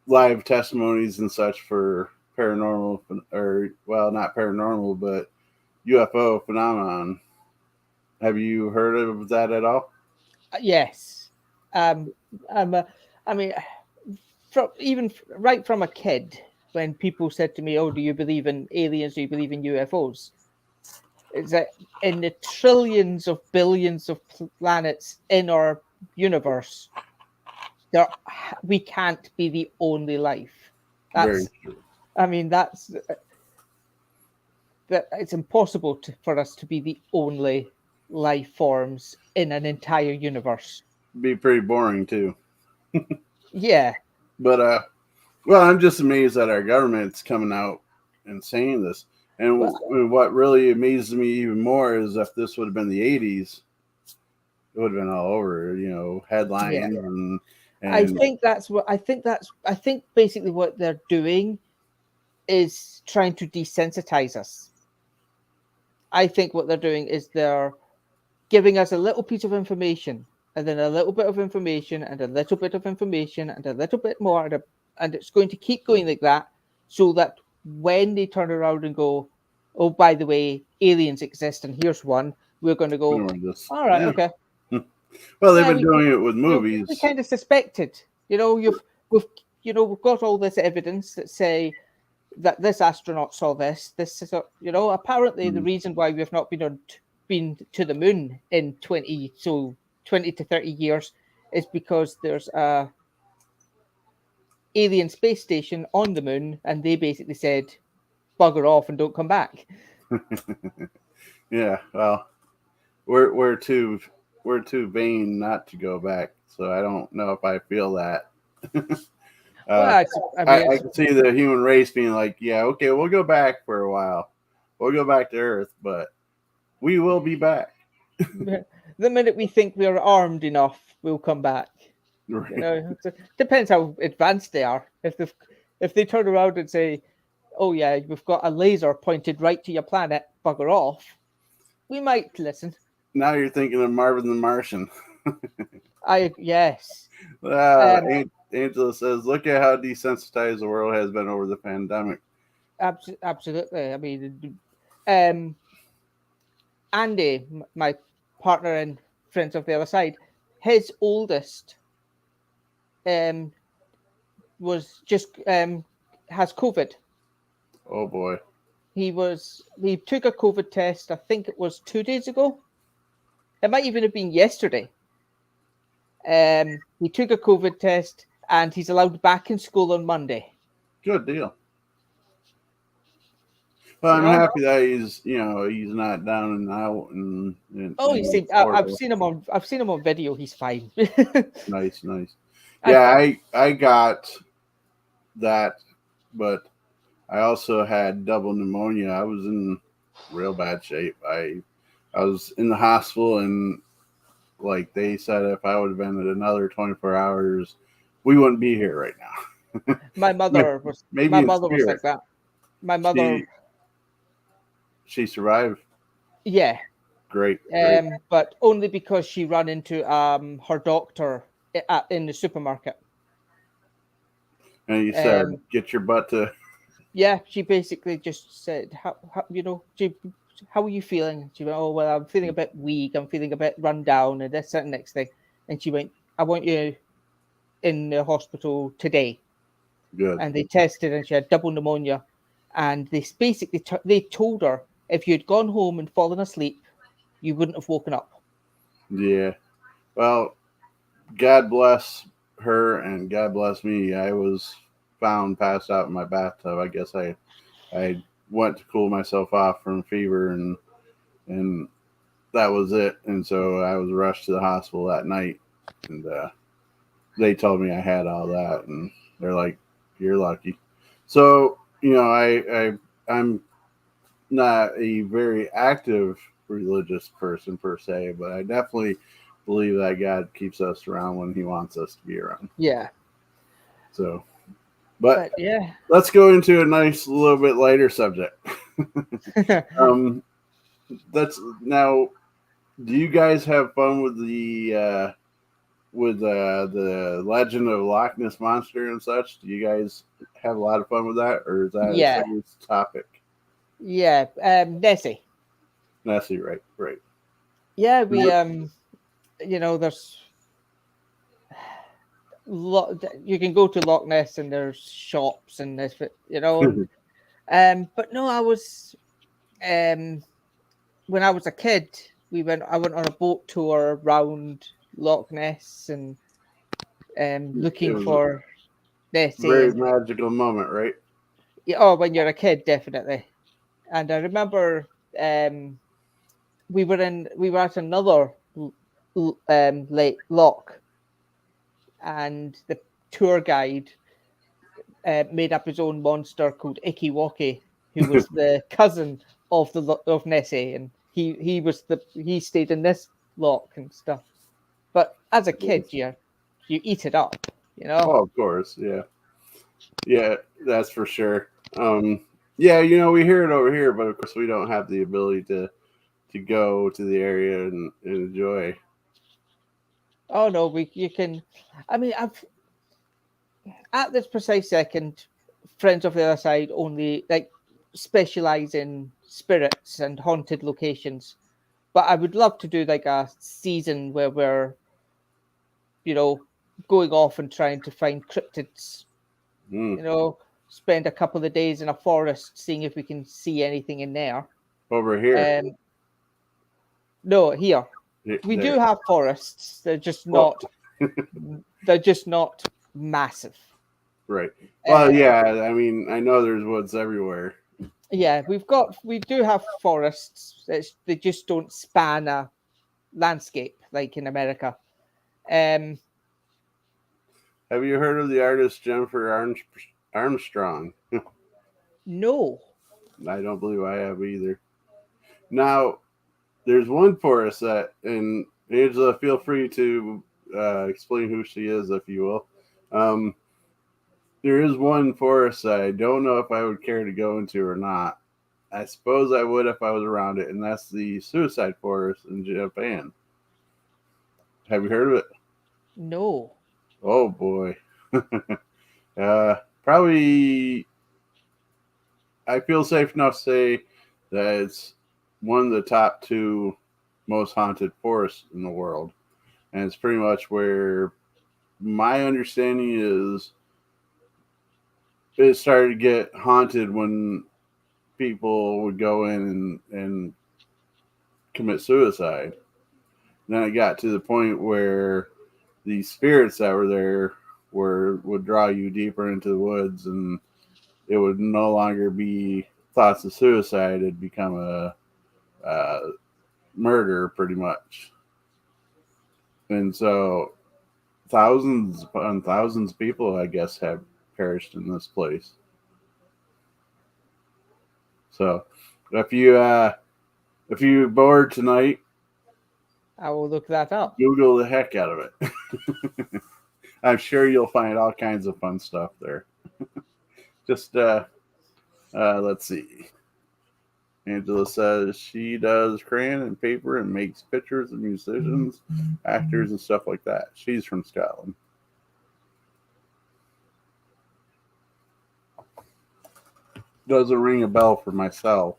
live testimonies and such for paranormal, or well, not paranormal, but UFO phenomenon. Have you heard of that at all? Yes. Um, I mean, even right from a kid, when people said to me, "Oh, do you believe in aliens? Do you believe in UFOs?" It's that in the trillions of billions of planets in our universe, there we can't be the only life. Very That's, I mean, that it's impossible for us to be the only life forms in an entire universe. be pretty boring too. Yeah. But well, I'm just amazed that our government's coming out and saying this. And Well, what really amazes me even more is if this would have been the '80s, it would have been all over, yeah. headlines I and think I think basically what they're doing is trying to desensitize us. I think what they're doing is they're giving us a little piece of information and then a little bit of information and a little bit of information and a little bit more and it's going to keep going like that so that when they turn around and go, oh, by the way, aliens exist and here's one, we're going to go, just all right, yeah. okay. Well, they've Yeah, been doing it with we movies. kind of suspected. We've got all this evidence that say that this astronaut saw this. This is, apparently the reason why we've not been to the moon in 20 to 30 years is because there's a alien space station on the moon, and they basically said, "Bugger off and don't come back." Yeah, well, we're too vain not to go back, so I don't know if I feel that. uh, Well, I can see the human race being like, yeah, okay, we'll go back for a while. We'll go back to Earth, but we will be back. the minute we think we're armed enough, we'll come back. Right. It depends how advanced they are. If they turn around and say, "Oh yeah, we've got a laser pointed right to your planet, bugger off," we might listen. Now you're thinking of Marvin the Martian. Yes. Uh, Angela says, look at how desensitized the world has been over the pandemic. Absolutely. I mean, Andy, my partner and friends of the other side, his oldest was just has COVID. Oh boy. He took a COVID test. I think it was 2 days ago. It might even have been yesterday. He took a COVID test and he's allowed back in school on Monday. Good deal. Well, I'm happy that he's not down and out and I've seen him on video. He's fine. Nice. Yeah, I got that, but I also had double pneumonia. I was in real bad shape. I was in the hospital, and like they said, if I would have been at another 24 hours, we wouldn't be here right now. My mother was like that. My mother, she survived. Yeah. Great. But only because she ran into her doctor in the supermarket. And you said, get your butt to. Yeah, she basically just said, how are you feeling? She went, oh, well, I'm feeling a bit weak. I'm feeling a bit run down and this and next thing. And she went, I want you in the hospital today. Good. And they tested and she had double pneumonia. And they basically they told her, if you'd gone home and fallen asleep, you wouldn't have woken up. Yeah. Well, God bless her and God bless me. I was found passed out in my bathtub. I guess I went to cool myself off from fever and that was it. And so I was rushed to the hospital that night, and they told me I had all that, and they're like, "You're lucky." So I'm not a very active religious person per se, but I definitely believe that God keeps us around when He wants us to be around. Yeah. So, but Yeah. let's go into a nice little bit lighter subject. That's now. Do you guys have fun with the Legend of Loch Ness monster and such? Do you guys have a lot of fun with that, or is that a Yeah. serious topic? Yeah. Nessie. Nessie, right. Yeah, we there's you can go to Loch Ness and there's shops and this, but no, I was when I was a kid, I went on a boat tour around Loch Ness and It looking was a for Nessie very and magical moment, right? oh, when you're a kid, definitely. And I remember we were at another lake loch, and the tour guide made up his own monster called Icky Wacky, who was the cousin of Nessie, and he stayed in this loch and stuff. But as a kid, you eat it up, Oh, of course, yeah, that's for sure. Yeah, we hear it over here, but of course we don't have the ability to go to the area and enjoy. Oh no, you can. I mean, I've at this precise second, friends of the other side only specialize in spirits and haunted locations. But I would love to do like a season where we're, going off and trying to find cryptids. Spend a couple of days in a forest seeing if we can see anything in there. Over here, No, here we there. do have forests. They're just Well, not. They're just not massive. right. Well, yeah. I mean, I know there's woods everywhere. Yeah, we do have forests. They just don't span a landscape like in America. Have you heard of the artist Jennifer Armstrong? No. I don't believe I have either. Now, there's one forest that, and Angela, feel free to explain who she is, if you will. There is one forest that I don't know if I would care to go into or not. I suppose I would if I was around it, and that's the Suicide Forest in Japan. Have you heard of it? No. Oh boy. Probably, I feel safe enough to say that it's one of the top two most haunted forests in the world. And it's pretty much where my understanding is it started to get haunted when people would go in and commit suicide. And then it got to the point where the spirits that were there would draw you deeper into the woods, and it would no longer be thoughts of suicide. It'd become a murder, pretty much. And so thousands upon thousands of people, I guess, have perished in this place. So if you're bored tonight, I will look that up. Google the heck out of it. I'm sure you'll find all kinds of fun stuff there. Just let's see. Angela says she does crayon and paper and makes pictures of musicians, actors, and stuff like that. She's from Scotland. Doesn't ring a bell for myself.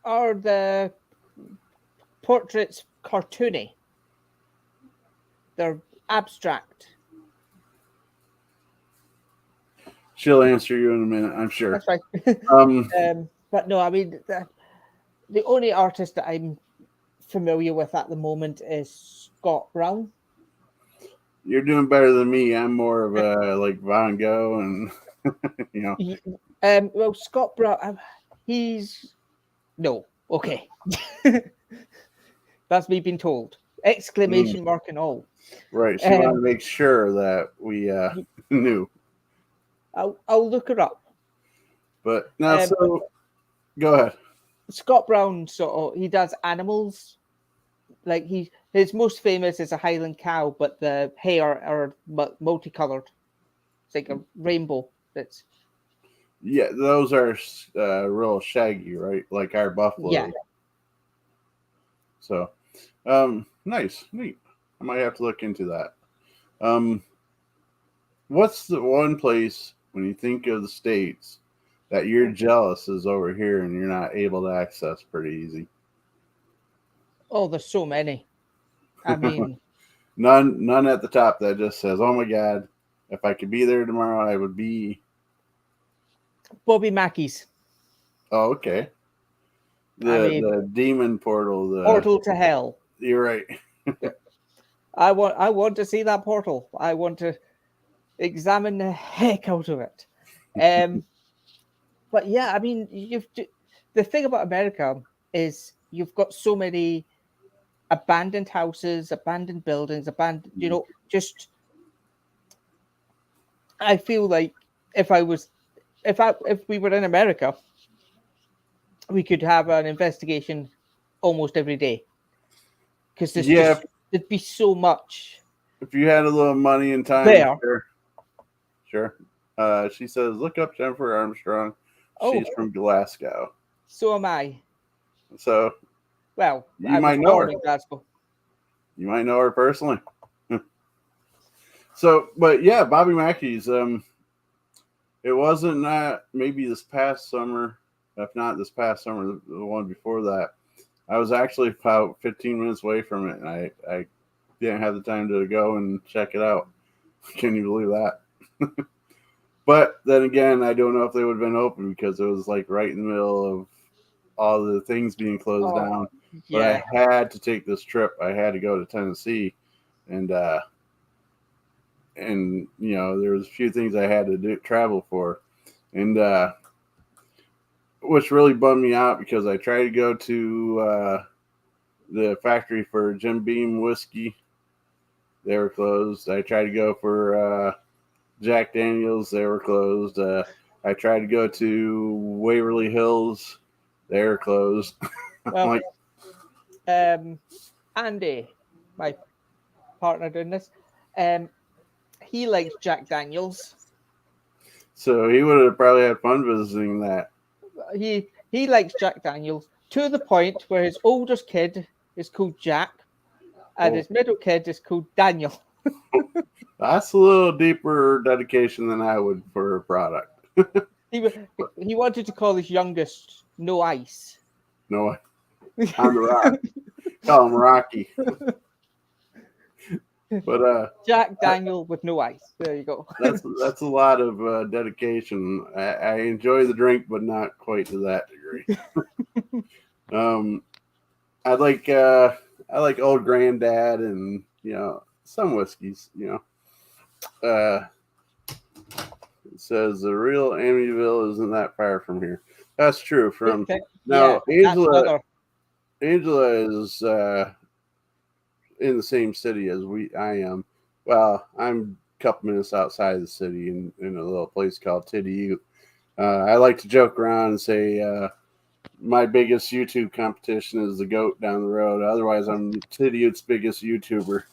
Are the portraits cartoony? They're abstract. She'll answer you in a minute, I'm sure. That's right. But no, I mean, the only artist that I'm familiar with at the moment is Scott Brown. You're doing better than me. I'm more of a like Van Gogh, and you know. Well, Scott Brown, he's no okay. That's me being told. Exclamation mark and all. Right. She wanted to make sure that we knew. I'll look her up. But now, so go ahead. Scott Brown, he does animals. Like his most famous is a Highland cow, but the hair are multicolored. It's like a rainbow. That's Yeah, those are real shaggy, right? Like our buffalo. yeah. So, nice, neat. I might have to look into that. What's the one place when you think of the states that you're jealous is over here and you're not able to access pretty easy? Oh, there's so many. I mean, none at the top that just says, "Oh my God, if I could be there tomorrow, I would be." Bobby Mackey's. Oh, okay. The demon portal. The portal to hell. You're right. I want to see that portal. I want to examine the heck out of it. But yeah, I mean, the thing about America is you've got so many abandoned houses, abandoned buildings, abandoned, just I feel like if we were in America, we could have an investigation almost every day. Because there'd be so much. If you had a little money and time, there. Sure. She says, look up Jennifer Armstrong. She's from Glasgow. So am I. So, well, you might know her. In Glasgow. You might know her personally. So, but yeah, Bobby Mackey's. It wasn't that maybe this past summer, if not this past summer, the one before that. I was actually about 15 minutes away from it, and I didn't have the time to go and check it out. Can you believe that? But then again, I don't know if they would have been open because it was like right in the middle of all the things being closed down. Yeah. But I had to take this trip. I had to go to Tennessee, and you know, there was a few things I had to travel for, and which really bummed me out because I tried to go to the factory for Jim Beam whiskey. They were closed. I tried to go for Jack Daniels. They were closed. I tried to go to Waverly Hills. They were closed. Well, Andy, my partner doing this, he likes Jack Daniels. So he would have probably had fun visiting that. He likes Jack Daniels to the point where his oldest kid is called Jack, and his middle kid is called Daniel. That's a little deeper dedication than I would for a product. He wanted to call his youngest No Ice. No, on the rock. Call him Rocky. But Jack Daniel with no ice. There you go. That's a lot of dedication. I enjoy the drink, but not quite to that degree. I like Old Granddad and some whiskeys. It says the real Amityville isn't that far from here. That's true. Now Angela is in the same city as I am. Well, I'm a couple minutes outside the city in a little place called Tiddy Ute. I like to joke around and say my biggest YouTube competition is the goat down the road. Otherwise, I'm Tiddy Ute's biggest YouTuber.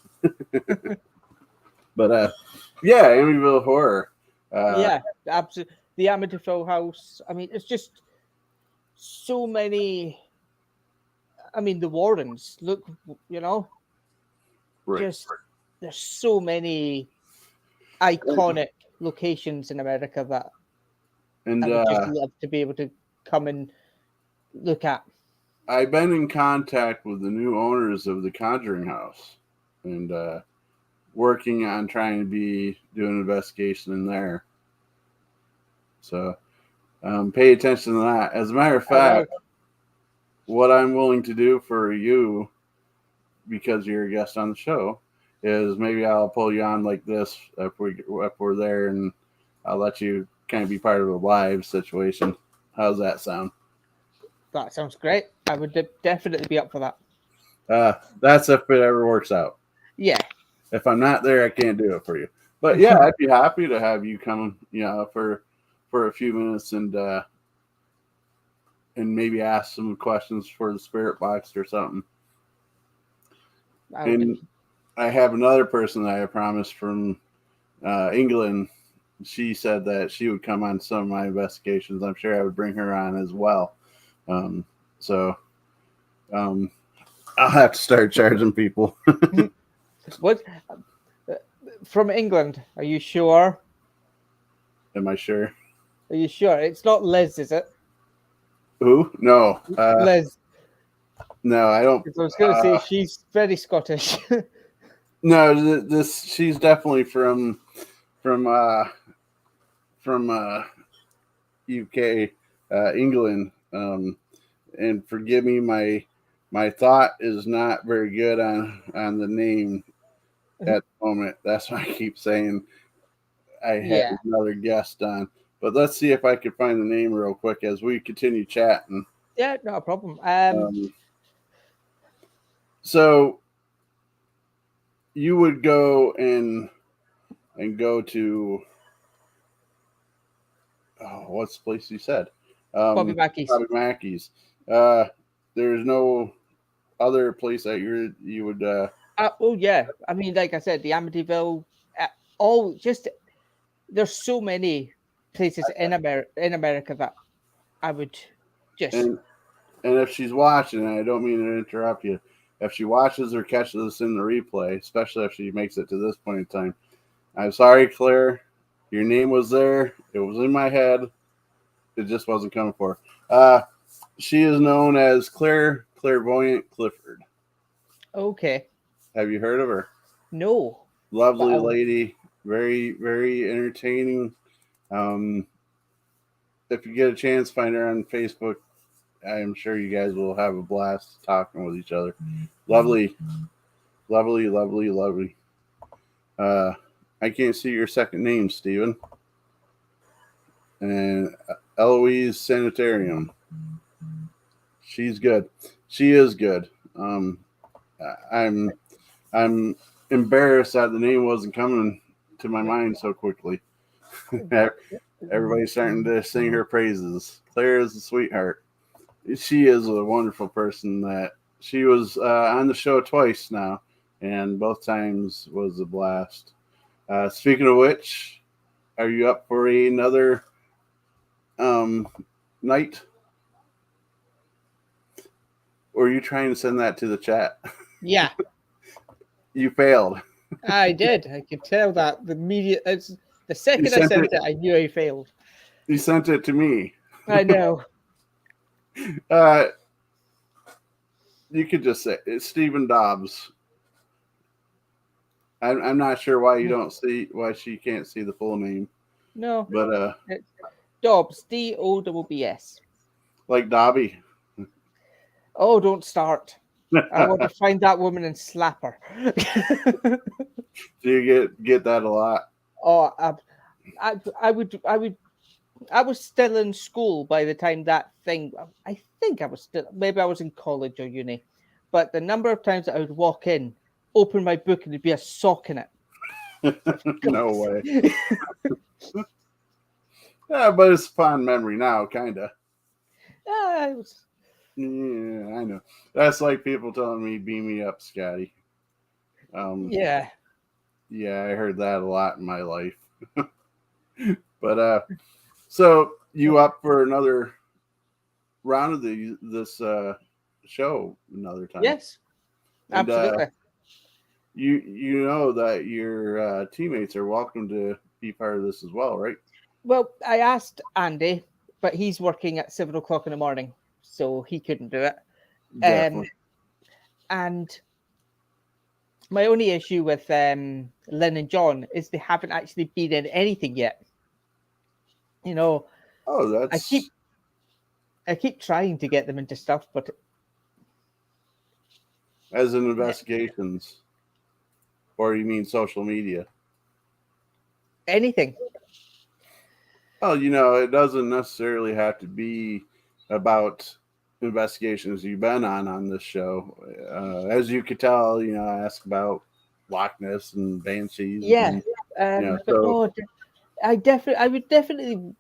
But yeah, Amityville Horror. Yeah, absolutely. The Amityville House. I mean, it's just so many. I mean, the Wardens. Look, right. There's so many iconic locations in America that I would just love to be able to come and look at. I've been in contact with the new owners of the Conjuring House and working on trying to do an investigation in there. So Pay attention to that. As a matter of fact, what I'm willing to do for you, because you're a guest on the show, is maybe I'll pull you on like this if we're there, and I'll let you kind of be part of a live situation. How's that sound? That sounds great. I would definitely be up for that. That's if it ever works out. Yeah. If I'm not there, I can't do it for you. But yeah, I'd be happy to have you come, for a few minutes and maybe ask some questions for the spirit box or something. And I have another person that I promised from England. She said that she would come on some of my investigations. I'm sure I would bring her on as well. So I'll have to start charging people. What? From England? Are you sure? Am I sure? Are you sure? It's not Liz, is it? Who? No. Liz. No, I don't. I was going to say she's very Scottish. No, she's definitely from UK, England. And forgive me, my thought is not very good on the name at the moment. That's why I keep saying I had another guest on. But let's see if I can find the name real quick as we continue chatting. Yeah, not a problem. So you would go and go to what's the place you said? Bobby Mackey's. Bobby Mackey's. There's no other place that you would. Oh yeah, I mean, like I said, the Amityville. There's so many places in America that I would just. And if she's watching, and I don't mean to interrupt you, if she watches or catches this in the replay, especially if she makes it to this point in time, I'm sorry, Claire. Your name was there. It was in my head. It just wasn't coming for her. She is known as Clairvoyant Clifford. Okay. Have you heard of her? No. Lovely lady. Very, very entertaining. If you get a chance, find her on Facebook. I am sure you guys will have a blast talking with each other. Lovely. Lovely, lovely, lovely. I can't see your second name, Stephen. And Eloise Sanitarium. She's good. She is good. I'm embarrassed that the name wasn't coming to my mind so quickly. Everybody's starting to sing her praises. Claire is a sweetheart. She is a wonderful person. That she was on the show twice now, and both times was a blast. Speaking of which, are you up for another night? Or are you trying to send that to the chat? Yeah. You failed. I did. I could tell that the second I sent it, I knew I failed. You sent it to me. I know. You could just say it's Stephen Dobbs. I'm not sure why she can't see the full name. No. But it's Dobbs, Dobbs. Like Dobby. Oh, don't start. I want to find that woman and slap her. Do you get that a lot? Oh, I was still in school by the time that thing. I think maybe I was in college or uni, but the number of times that I would walk in, open my book, and there'd be a sock in it. No way. Yeah, but it's a fond memory now, kind of. Yeah, I know. That's like people telling me, "Beam me up, Scotty." Yeah. Yeah, I heard that a lot in my life. But so you up for another round of this show another time? Yes, and, absolutely. You know that your teammates are welcome to be part of this as well, right? Well, I asked Andy, but he's working at 7:00 in the morning, so he couldn't do it. And my only issue with Lynn and John is they haven't actually been in anything yet. You know, Oh, I keep trying to get them into stuff, but as in investigations, or you mean social media? anything. Oh, it doesn't necessarily have to be about investigations you've been on this show. As you could tell, I ask about Loch Ness and banshees, Yeah, and but so no, I would definitely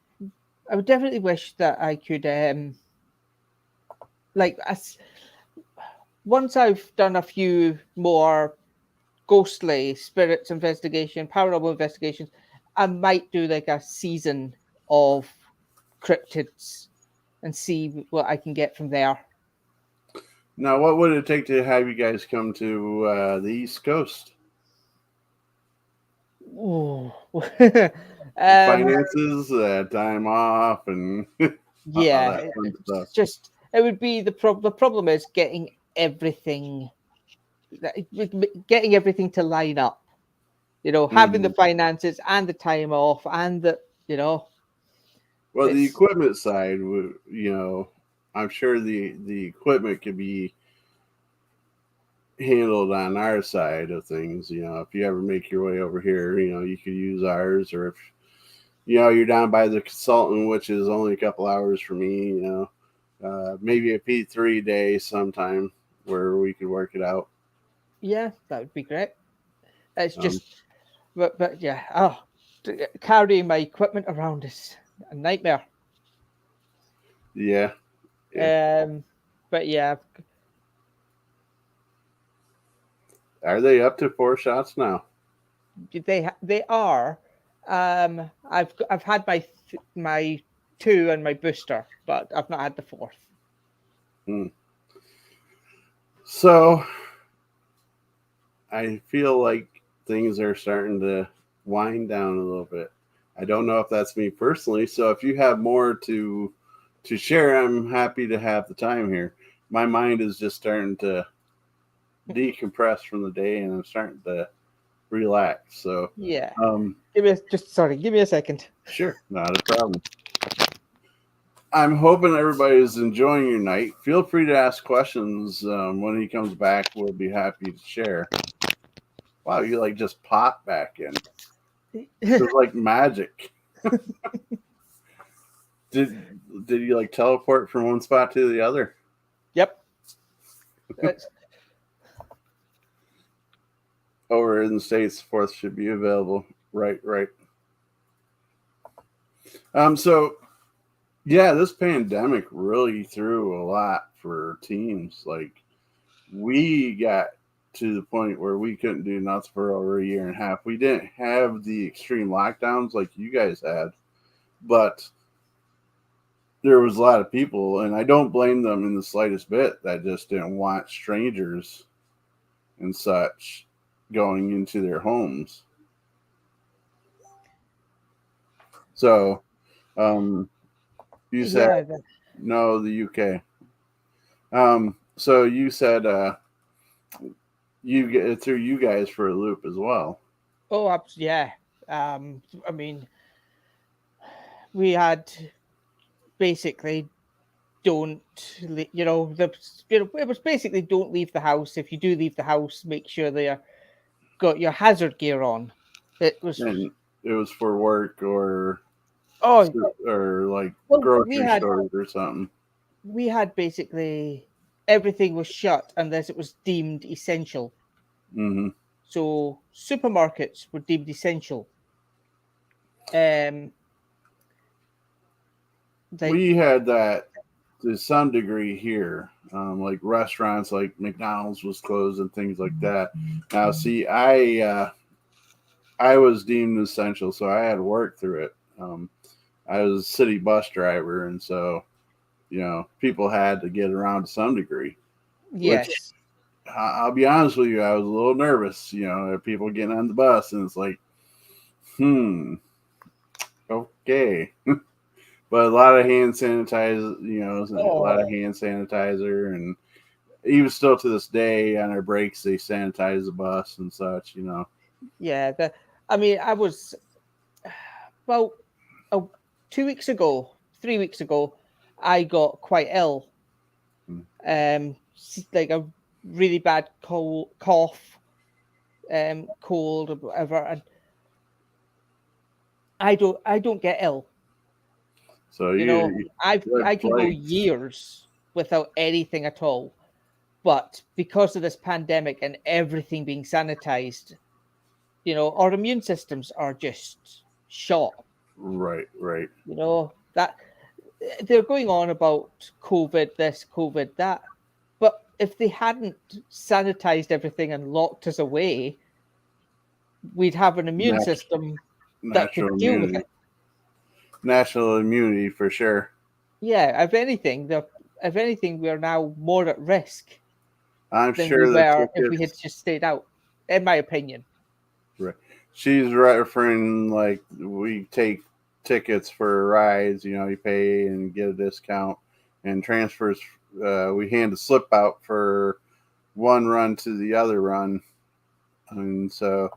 wish that I could, like, once I've done a few more ghostly spirits investigation, paranormal investigations, I might do like a season of cryptids and see what I can get from there. now what would it take to have you guys come to the East Coast? Ooh. Finances, time off, and all Yeah, that fun stuff. it's just it would be the problem is getting everything to line up. Having the Mhm. finances and the time off and Well, the it's equipment side, I'm sure the equipment could be handled on our side of things. If you ever make your way over here, you could use ours, or if you're down by the consultant, which is only a couple hours for me, maybe a P3 day sometime where we could work it out. yeah, that would be great. It's Um, just but yeah, carrying my equipment around is a nightmare. yeah, yeah. But yeah, Are they up to 4 shots now? they are. I've had my two and my booster, but I've not had the fourth. Hmm. So I feel like things are starting to wind down a little bit. I don't know if that's me personally. So if you have more to share, I'm happy to have the time here. My mind is just starting to decompress from the day, and I'm starting to relax. So, Yeah. um, Give me a second. sure, not a problem. I'm hoping everybody is enjoying your night. Feel free to ask questions when he comes back. We'll be happy to share. Wow, you like just pop back in. It was like magic. Did you like teleport from one spot to the other? Yep. It's, Over in the States, fourth should be available. Right, right. So yeah, this pandemic really threw a lot for teams. Like we got to the point where we couldn't do nothing for over a year and a half. We didn't have the extreme lockdowns like you guys had, but there was a lot of people, and I don't blame them in the slightest bit, that just didn't want strangers and such going into their homes. So, um, you said yeah. no, the UK. So you said you get threw you guys for a loop as well. Yeah. I mean, we had basically don't it was basically don't leave the house. If you do leave the house, make sure they got your hazard gear on. It was And it was for work oh or like well grocery stores or something. we had basically everything was shut unless it was deemed essential. Mm-hmm. So supermarkets were deemed essential. Um, like We had that to some degree here. Like restaurants like McDonald's was closed and things like that. Now, see, I was deemed essential, so I had to work through it. I was a city bus driver, and so people had to get around to some degree. Which yes, I'll be honest with you, I was a little nervous. People getting on the bus, and it's like, okay. But a lot of hand sanitizer, a lot of oh hand sanitizer, and even still to this day on our breaks they sanitize the bus and such. yeah. I mean, I was well 2 weeks ago. 3 weeks ago, I got quite ill. Hmm. Like a really bad cough, cold or whatever, and I don't get ill. So You know, you had I can go flights. years without anything at all, but because of this pandemic and everything being sanitized, you know, our immune systems are just shot. Right, right. You know that they're going on about COVID this, COVID that, but if they hadn't sanitized everything and locked us away, we'd have an immune Nat- system that could natural deal with immunity. it. National immunity for sure. Yeah, if anything, we're now more at risk I'm than we sure the were if we had tickets. just stayed out, in my opinion. Right. She's referring like we take tickets for rides. You know, you pay and get a discount, and transfers. We hand a slip out for one run to the other run, and so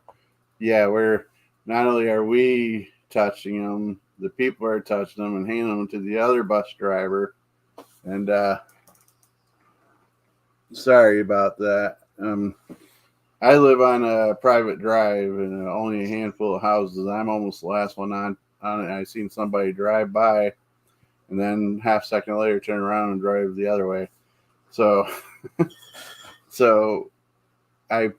yeah, we're not only are we touching them, the people are touching them and handing them to the other bus driver. And sorry about that. I live on a private drive and only a handful of houses. I'm almost the last one on it. I seen somebody drive by and then half second later turn around and drive the other way. So so I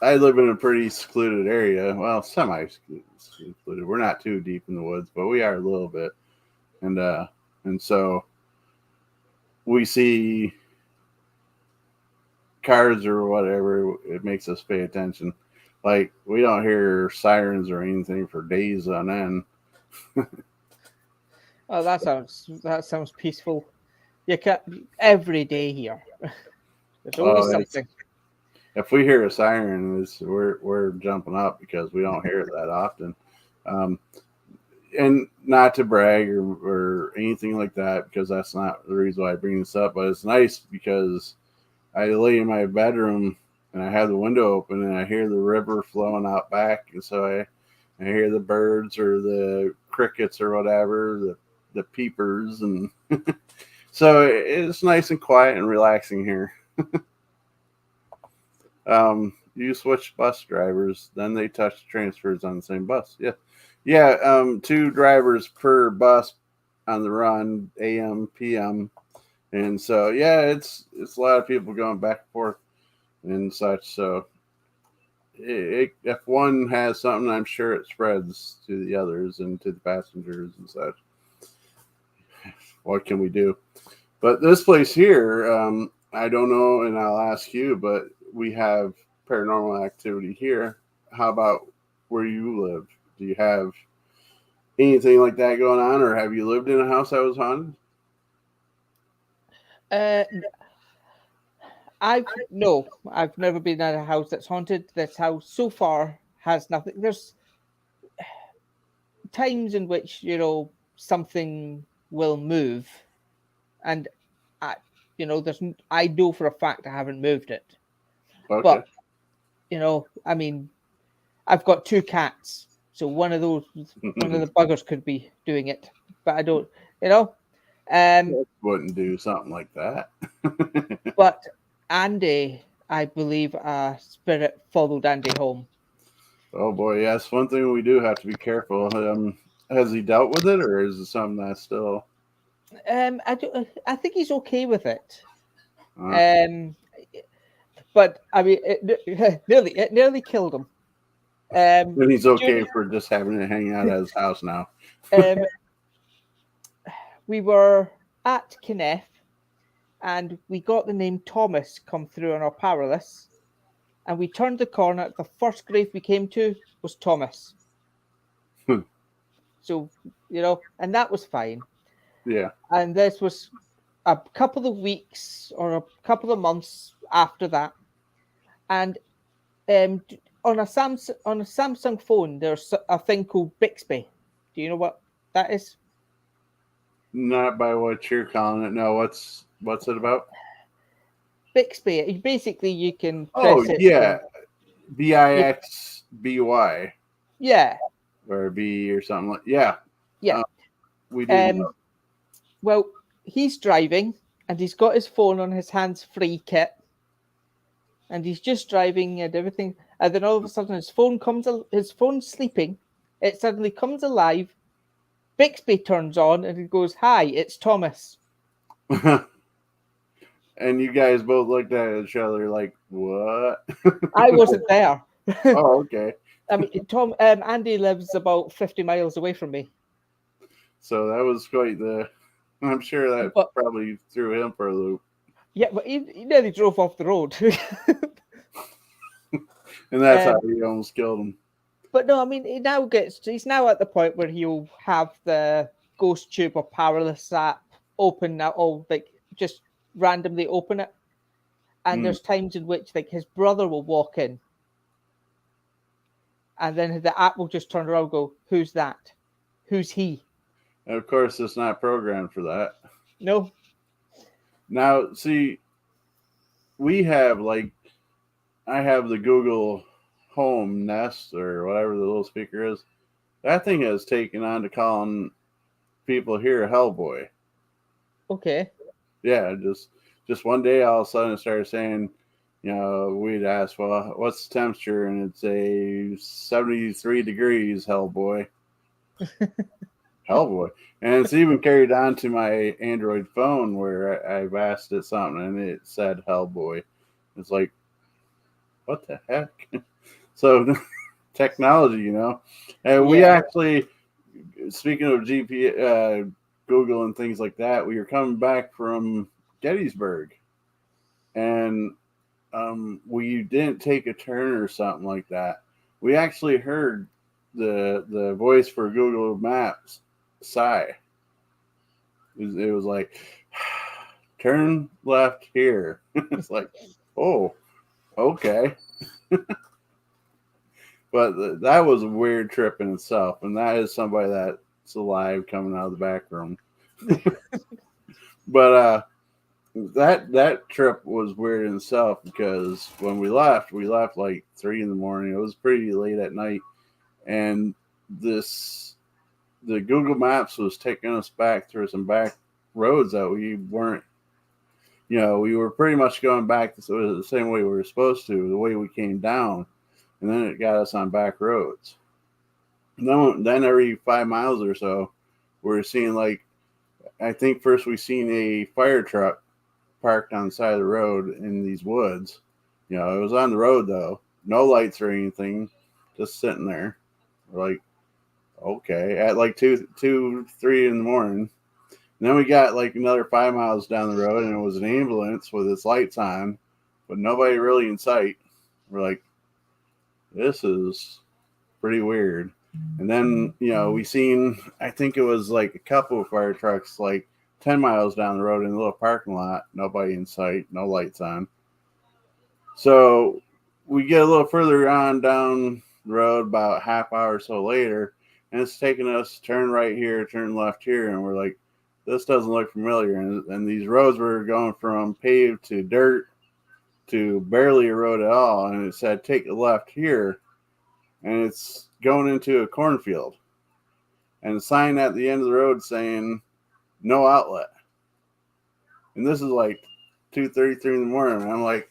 I live in a pretty secluded area. Well, semi secluded. We're not too deep in the woods, but we are a little bit. And and so we see cars or whatever, it makes us pay attention. Like we don't hear sirens or anything for days on end. Oh, that sounds peaceful. You can every day here. There's always Oh, it's, something. if we hear a siren, we're jumping up because we don't hear it that often. Um, and not to brag or anything like that, because that's not the reason why I bring this up. But it's nice because I lay in my bedroom and I have the window open and I hear the river flowing out back, and so I hear the birds or the crickets or whatever, the peepers, and so it's nice and quiet and relaxing here. You switch bus drivers, then they touch transfers on the same bus. Yeah, yeah. Two drivers per bus on the run, AM, PM, and so yeah, it's a lot of people going back and forth and such. So if one has something, I'm sure it spreads to the others and to the passengers and such. What can we do? But this place here, I don't know, and I'll ask you, but we have paranormal activity here. How about where you live? Do you have anything like that going on, or have you lived in a house that was haunted? Uh, I've never been in a house that's haunted. This house so far has nothing. There's times in which something will move, and I, there's I know for a fact I haven't moved it, Okay. but I mean, I've got two cats, so one of the buggers could be doing it, but I don't, you know. Um, Wouldn't do something like that. but Andy, I believe a spirit followed Andy home. Oh boy, yes. One thing we do have to be careful. Has he dealt with it, or is it something that's still? I think he's okay with it. Uh, Um, but I mean, it nearly killed him. and he's During, okay for just having it hang out at his house now. um, we were at Kenneth, and we got the name Thomas come through on our powerless, and we turned the corner. The first grave we came to was Thomas. So, and that was fine. Yeah. And this was a couple of weeks or a couple of months after that. And on a Samsung phone, there's a thing called Bixby. Do you know what that is? Not by what you're calling it. No, what's it about? Bixby. Basically, you can Oh press it. yeah, You, BIXBY yeah, or B or something like yeah. yeah. Uh, We do. Well, he's driving and he's got his phone on his hands-free kit, and he's just driving and everything. And then all of a sudden, his phone's sleeping. It suddenly comes alive. Bixby turns on and he goes, "Hi, it's Thomas." And you guys both looked at each other like, what? I wasn't there. Oh, okay. I mean, Andy lives about 50 miles away from me. So that was quite I'm sure that But probably threw him for a loop. yeah, but he nearly drove off the road. And that's how he almost killed him. But no, I mean, he's now at the point where he'll have the Ghost Tube or Powerless app open now, or like just randomly open it. And there's times in which like his brother will walk in, and then the app will just turn around and go, "Who's that? Who's he?" And of course, it's not programmed for that. No. Now, see, we have I have the Google Home Nest or whatever the little speaker is. That thing has taken on to calling people here Hellboy. Okay. Yeah, just one day all of a sudden it started saying, we'd ask, well, what's the temperature? And it's a 73 degrees, Hellboy. Hellboy. And it's even carried on to my Android phone where I've asked it something and it said Hellboy. It's like, what the heck? So technology, And we actually, speaking of Google and things like that, we were coming back from Gettysburg, and we didn't take a turn or something like that. We actually heard the voice for Google Maps sigh. It was like, turn left here. It's like, oh, okay. But that was a weird trip in itself, and that is somebody that's alive coming out of the back room. But that trip was weird in itself because when we left like 3 a.m. It was pretty late at night, and the Google Maps was taking us back through some back roads that we weren't. We were pretty much going back the same way we were supposed to, the way we came down, and then it got us on back roads. Then every 5 miles or so, we're seeing I think first we seen a fire truck parked on the side of the road in these woods. It was on the road though, no lights or anything, just sitting there. We're like, okay, at like 2, 3 in the morning. And then we got another 5 miles down the road, and it was an ambulance with its lights on, but nobody really in sight. We're like, this is pretty weird. And then, we seen, I think it was a couple of fire trucks 10 miles down the road in a little parking lot, nobody in sight, no lights on. So we get a little further on down the road, about half hour or so later, and it's taking us turn right here, turn left here, and we're like, this doesn't look familiar. And these roads were going from paved to dirt to barely a road at all, and it said take a left here, and it's going into a cornfield, and a sign at the end of the road saying no outlet. And this is 2:33 in the morning, and I'm like,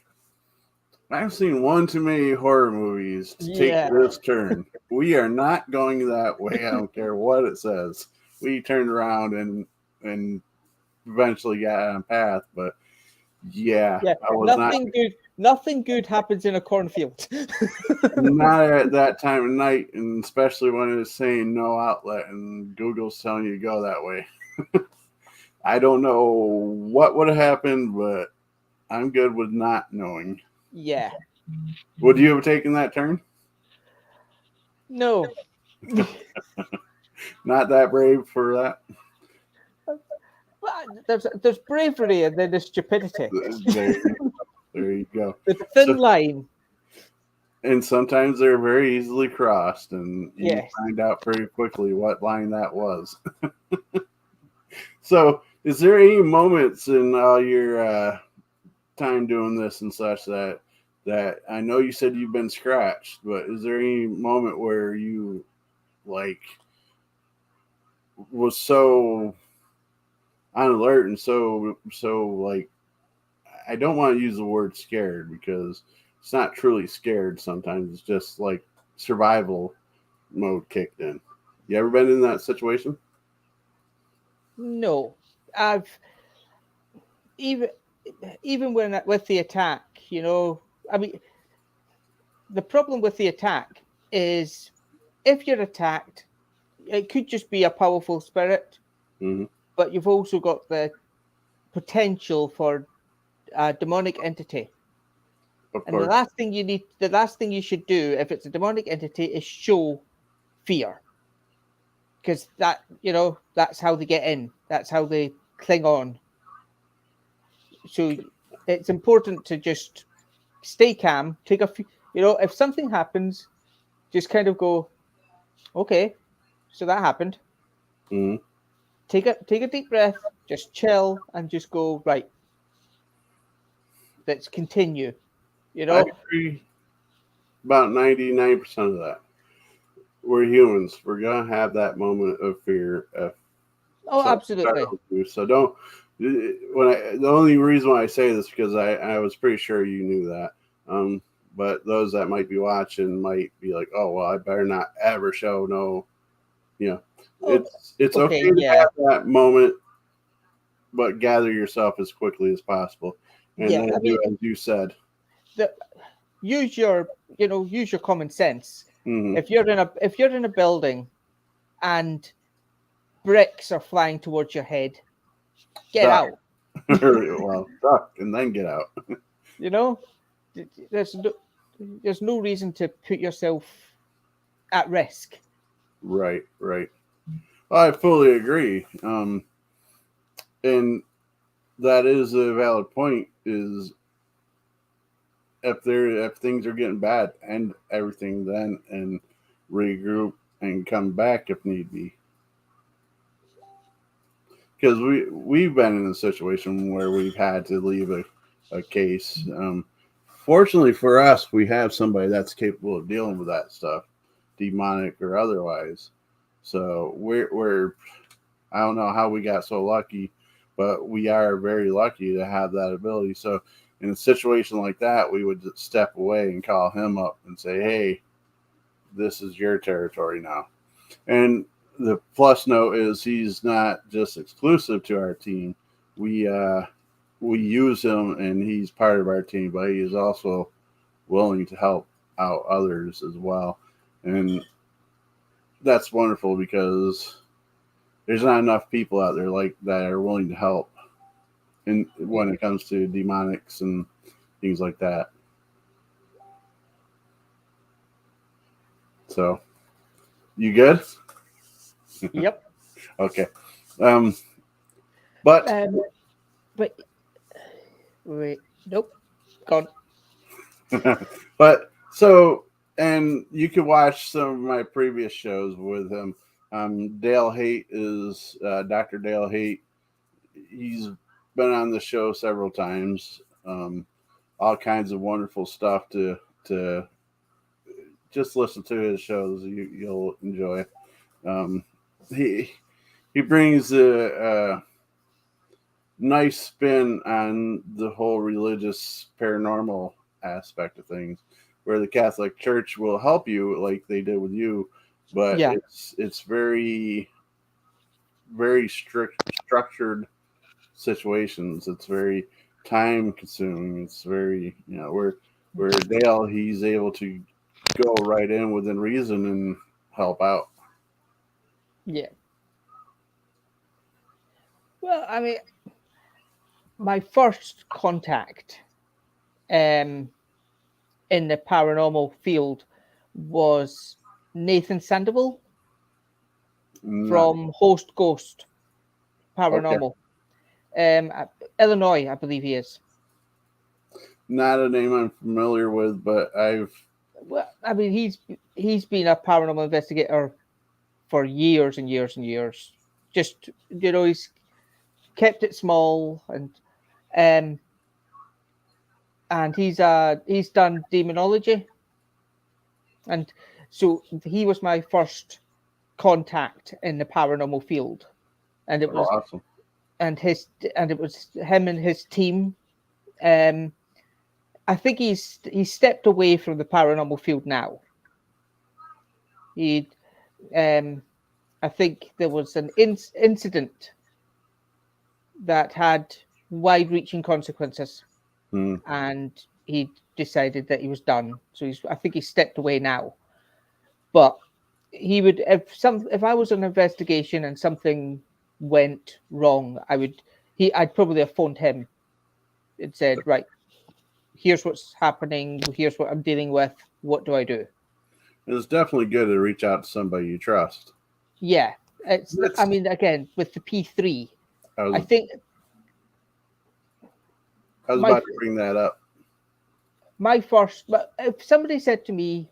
I've seen one too many horror movies to take this turn. We are not going that way. I don't care what it says. We turned around and eventually got on path, but I was nothing good happens in a cornfield. Not at that time of night, and especially when it's saying no outlet and Google's telling you to go that way. I don't know what would have happened, but I'm good with not knowing. Yeah. Would you have taken that turn? No. Not that brave for that? Well, there's bravery and then there's stupidity. There you go. The thin line. And sometimes they're very easily crossed, and you find out pretty quickly what line that was. So, is there any moments in all your time doing this and such that I know you said you've been scratched, but is there any moment where you was so on alert and so like I don't want to use the word scared because it's not truly scared. Sometimes it's just like survival mode kicked in. You ever been in that situation? No, I've even when with the attack, I mean, the problem with the attack is if you're attacked, it could just be a powerful spirit, Mm-hmm. but you've also got the potential for a demonic entity. Of And course. the last thing you should do if it's a demonic entity is show fear, because that's how they get in. That's how they cling on. So it's important to just stay calm. Take a few, if something happens, just kind of go, okay, so that happened. Mm-hmm. Take a deep breath, just chill, and just go right. Let's continue. You I know, agree about 99% of that. We're humans. We're gonna have that moment of fear if oh, something absolutely. startles you. So don't. The only reason why I say this because I was pretty sure you knew that. Um, but those that might be watching might be like, oh well, I better not ever show no. You know, Oh, it's okay, okay to yeah, have that moment, but gather yourself as quickly as possible, and yeah. then I do mean, as you said. the, use your common sense. Mm-hmm. If you're in a building and bricks are flying towards your head, get Duck. out. Well, duck and then get out. You know, there's no, there's no reason to put yourself at risk. Right, right. I fully agree. And that is a valid point. Is if things are getting bad, end everything then and regroup and come back if need be. Because we've been in a situation where we've had to leave a case. Fortunately for us, we have somebody that's capable of dealing with that stuff, demonic or otherwise. So we're I don't know how we got so lucky, but we are very lucky to have that ability. So in a situation like that, we would just step away and call him up and say, "Hey, this is your territory now." And the plus note is he's not just exclusive to our team. We use him and he's part of our team, but he is also willing to help out others as well. And that's wonderful because there's not enough people out there like that are willing to help in when it comes to demonics and things like that. So, you good? Yep. Okay. Um, but But wait, nope, gone. but so and you can watch some of my previous shows with him. Dale Haight is Dr. Dale Haight. He's been on the show several times. All kinds of wonderful stuff to just listen to his shows. You'll enjoy. Um, he he brings a nice spin on the whole religious paranormal aspect of things, where the Catholic Church will help you like they did with you, but Yeah, it's very structured situations. It's very time consuming. It's very where Dale he's able to go right in within reason and help out. yeah. Well, I mean, my first contact um, in the paranormal field was Nathan Sandoval Not from Host Ghost okay. Paranormal, Illinois, I believe he is. Not a name I'm familiar with, but I've Well, I mean, he's been a paranormal investigator for years and years and years. Just he's kept it small, um, and he's done demonology, and so he was my first contact in the paranormal field, and it was awesome. and it was him and his team. I think he's stepped away from the paranormal field now. He, I think there was an incident that had wide-reaching consequences, and he decided that he was done. So I think he stepped away now. But he would, if I was an investigation and something went wrong, I'd probably have phoned him and said, right, here's what's happening, here's what I'm dealing with, what do I do? It's definitely good to reach out to somebody you trust. Yeah, I mean, again, with the P3, I think I was about to bring that up. If somebody said to me,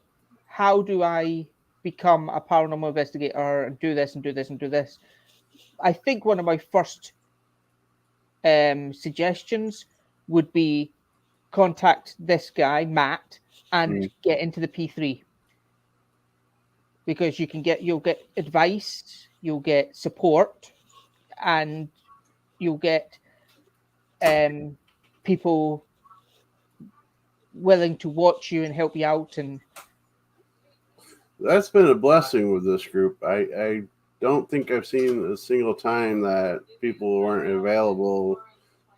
how do I become a paranormal investigator and do this and do this and do this, I think one of my first suggestions would be contact this guy, Matt, and get into the P3. Because you'll get advice, you'll get support, and you'll get people willing to watch you and help you out. And that's been a blessing with this group. I don't think I've seen a single time that people weren't available.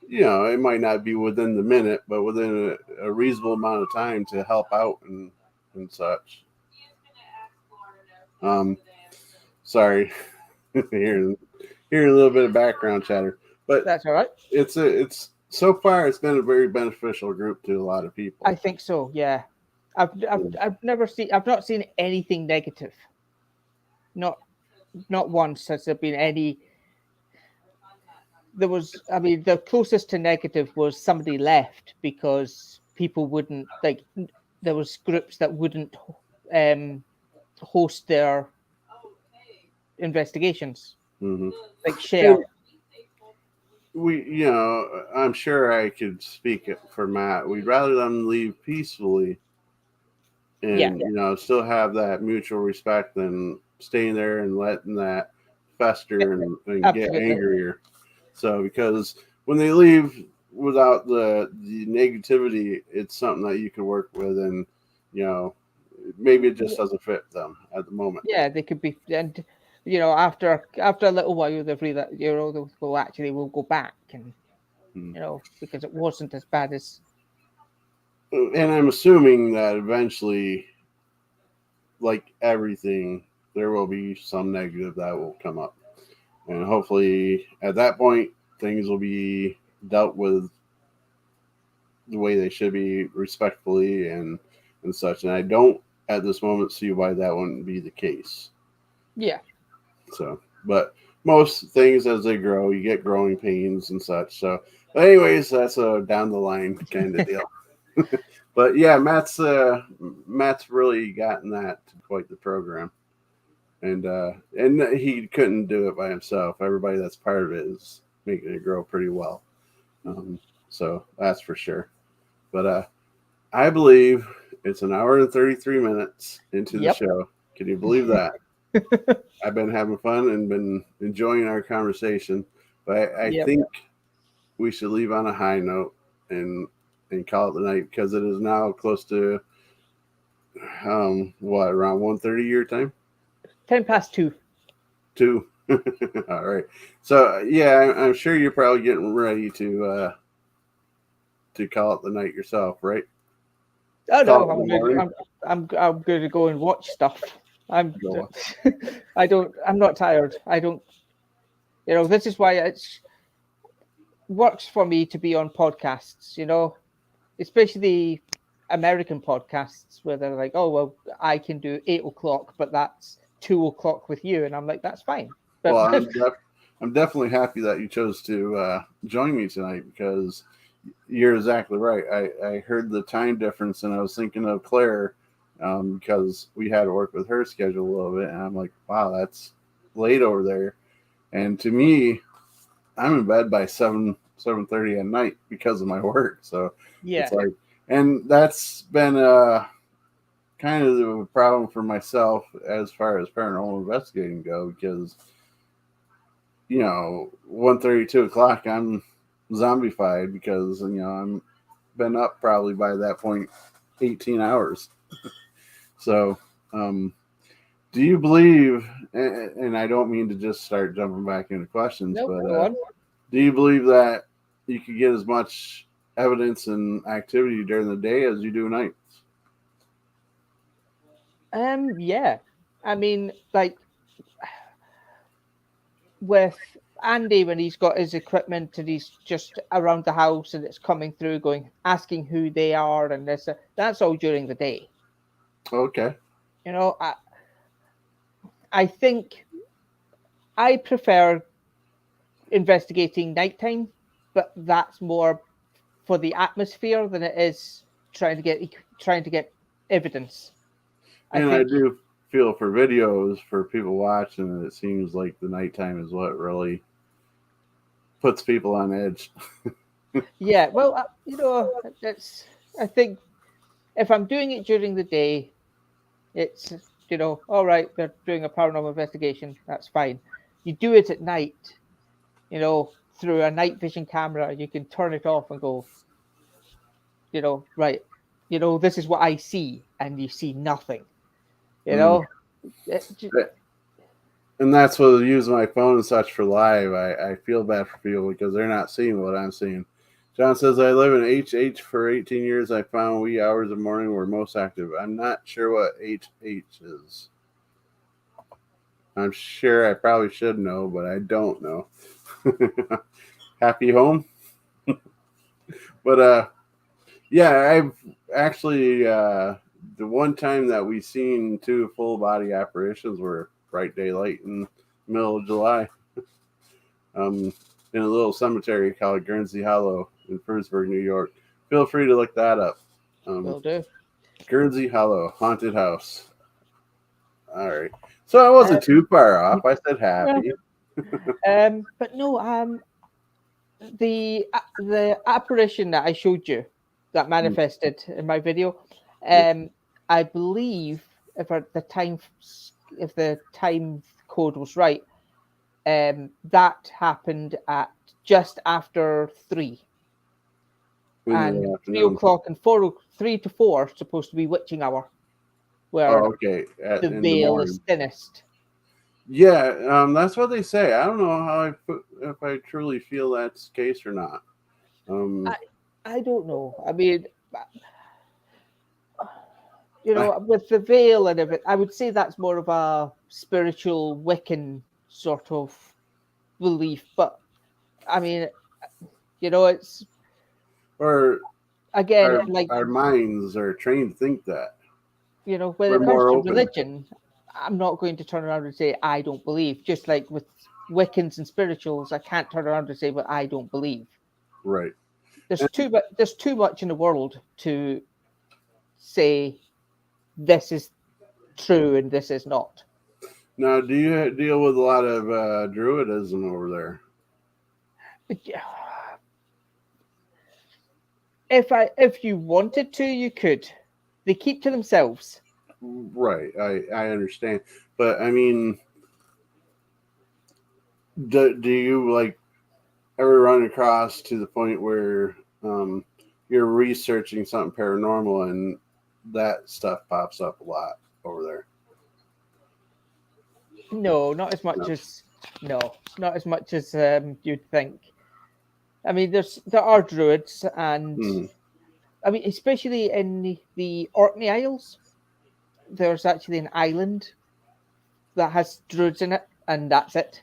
It might not be within the minute, but within a reasonable amount of time to help out and such. Sorry, hearing a little bit of background chatter, but that's all right. It's so far it's been a very beneficial group to a lot of people. I think so. Yeah, I've not seen anything negative. Not once has there been any. The closest to negative was somebody left because people wouldn't there was groups that wouldn't host their investigations, like share. I'm sure I could speak for Matt. We'd rather them leave peacefully and still have that mutual respect than staying there and letting that fester and get angrier. So because when they leave without the negativity, it's something that you can work with, and maybe it just doesn't fit them at the moment. Yeah, they could be, and after a little while they'll realize we'll go back, and because it wasn't as bad as. And I'm assuming that eventually, like everything, there will be some negative that will come up. And hopefully at that point, things will be dealt with the way they should be, respectfully and such. And I don't at this moment see why that wouldn't be the case. Yeah. So, but most things as they grow, you get growing pains and such. So, but anyways, that's a down the line kind of deal. But yeah, Matt's really gotten that to quite the program. And he couldn't do it by himself. Everybody that's part of it is making it grow pretty well. So that's for sure. But I believe it's an hour and 33 minutes into the show. Can you believe that? I've been having fun and been enjoying our conversation. But I think we should leave on a high note and call it the night, because it is now close to around 1:30 your time? 2:10. 2. All right. So yeah, I'm sure you're probably getting ready to call it the night yourself, right? Oh no, I'm going to go and watch stuff. I'm not tired. I don't. This is why it works for me to be on podcasts. Especially the American podcasts where they're like, "Oh well, I can do 8:00, but that's 2:00 with you," and I'm like, "That's fine." But, well, I'm definitely happy that you chose to join me tonight, because you're exactly right. I heard the time difference and I was thinking of Claire, because we had to work with her schedule a little bit, and I'm like, wow, that's late over there. And to me, I'm in bed by 7:30 at night because of my work. So it's like, and that's been kind kind of a problem for myself as far as paranormal investigating go, because 1:30, 2 o'clock, I'm zombified because I'm been up probably by that point 18 hours. So, do you believe? And I don't mean to just start jumping back into questions, No, but go on. do you believe that you could get as much evidence and activity during the day as you do nights? Yeah. I mean, like with Andy when he's got his equipment and he's just around the house and it's coming through, going asking who they are and this. That's all during the day. Okay. You know, I think I prefer investigating nighttime, but that's more for the atmosphere than it is trying to get evidence. I And I think, do feel for videos for people watching, it seems like the nighttime is what really puts people on edge. yeah. Well, that's. I think if I'm doing it during the day, it's all right. They're doing a paranormal investigation. That's fine. You do it at night, through a night vision camera. You can turn it off and go, right. This is what I see, and you see nothing. You Mm. know, It- And that's what I use my phone and such for live. I feel bad for people because they're not seeing what I'm seeing. John says, I live in HH for 18 years. I found wee hours of morning were most active. I'm not sure what HH is. I'm sure I probably should know, but I don't know. Happy home? But yeah, I've actually the one time that we seen two full body apparitions were bright daylight in the middle of July. In a little cemetery called Guernsey Hollow in Frewsburg, New York. Feel free to look that up. will do. Guernsey Hollow haunted house. All right, so I wasn't too far off. I said happy. But no, the apparition that I showed you that manifested in my video, I believe if the time code was right, that happened at just after 3. And 3 o'clock and 3 to 4 supposed to be witching hour, where Okay. the In the veil morning. is thinnest. Yeah, that's what they say. I don't know if I truly feel that's the case or not. I don't know. I mean, with the veil and everything, I would say that's more of a spiritual Wiccan sort of belief. But I mean, it's or again like our minds are trained to think that when we're it comes more to open. religion, I'm not going to turn around and say I don't believe. Just like with Wiccans and spirituals, I can't turn around and say, "Well, I don't believe." Right. There's too much in the world to say this is true and this is not. Now, do you deal with a lot of druidism over there? If you wanted to, you could. They keep to themselves. Right. I understand, but I mean, do you like ever run across to the point where you're researching something paranormal and that stuff pops up a lot over there? No, not as much as you'd think. I mean, there are druids, and I mean, especially in the Orkney Isles, there's actually an island that has druids in it, and that's it.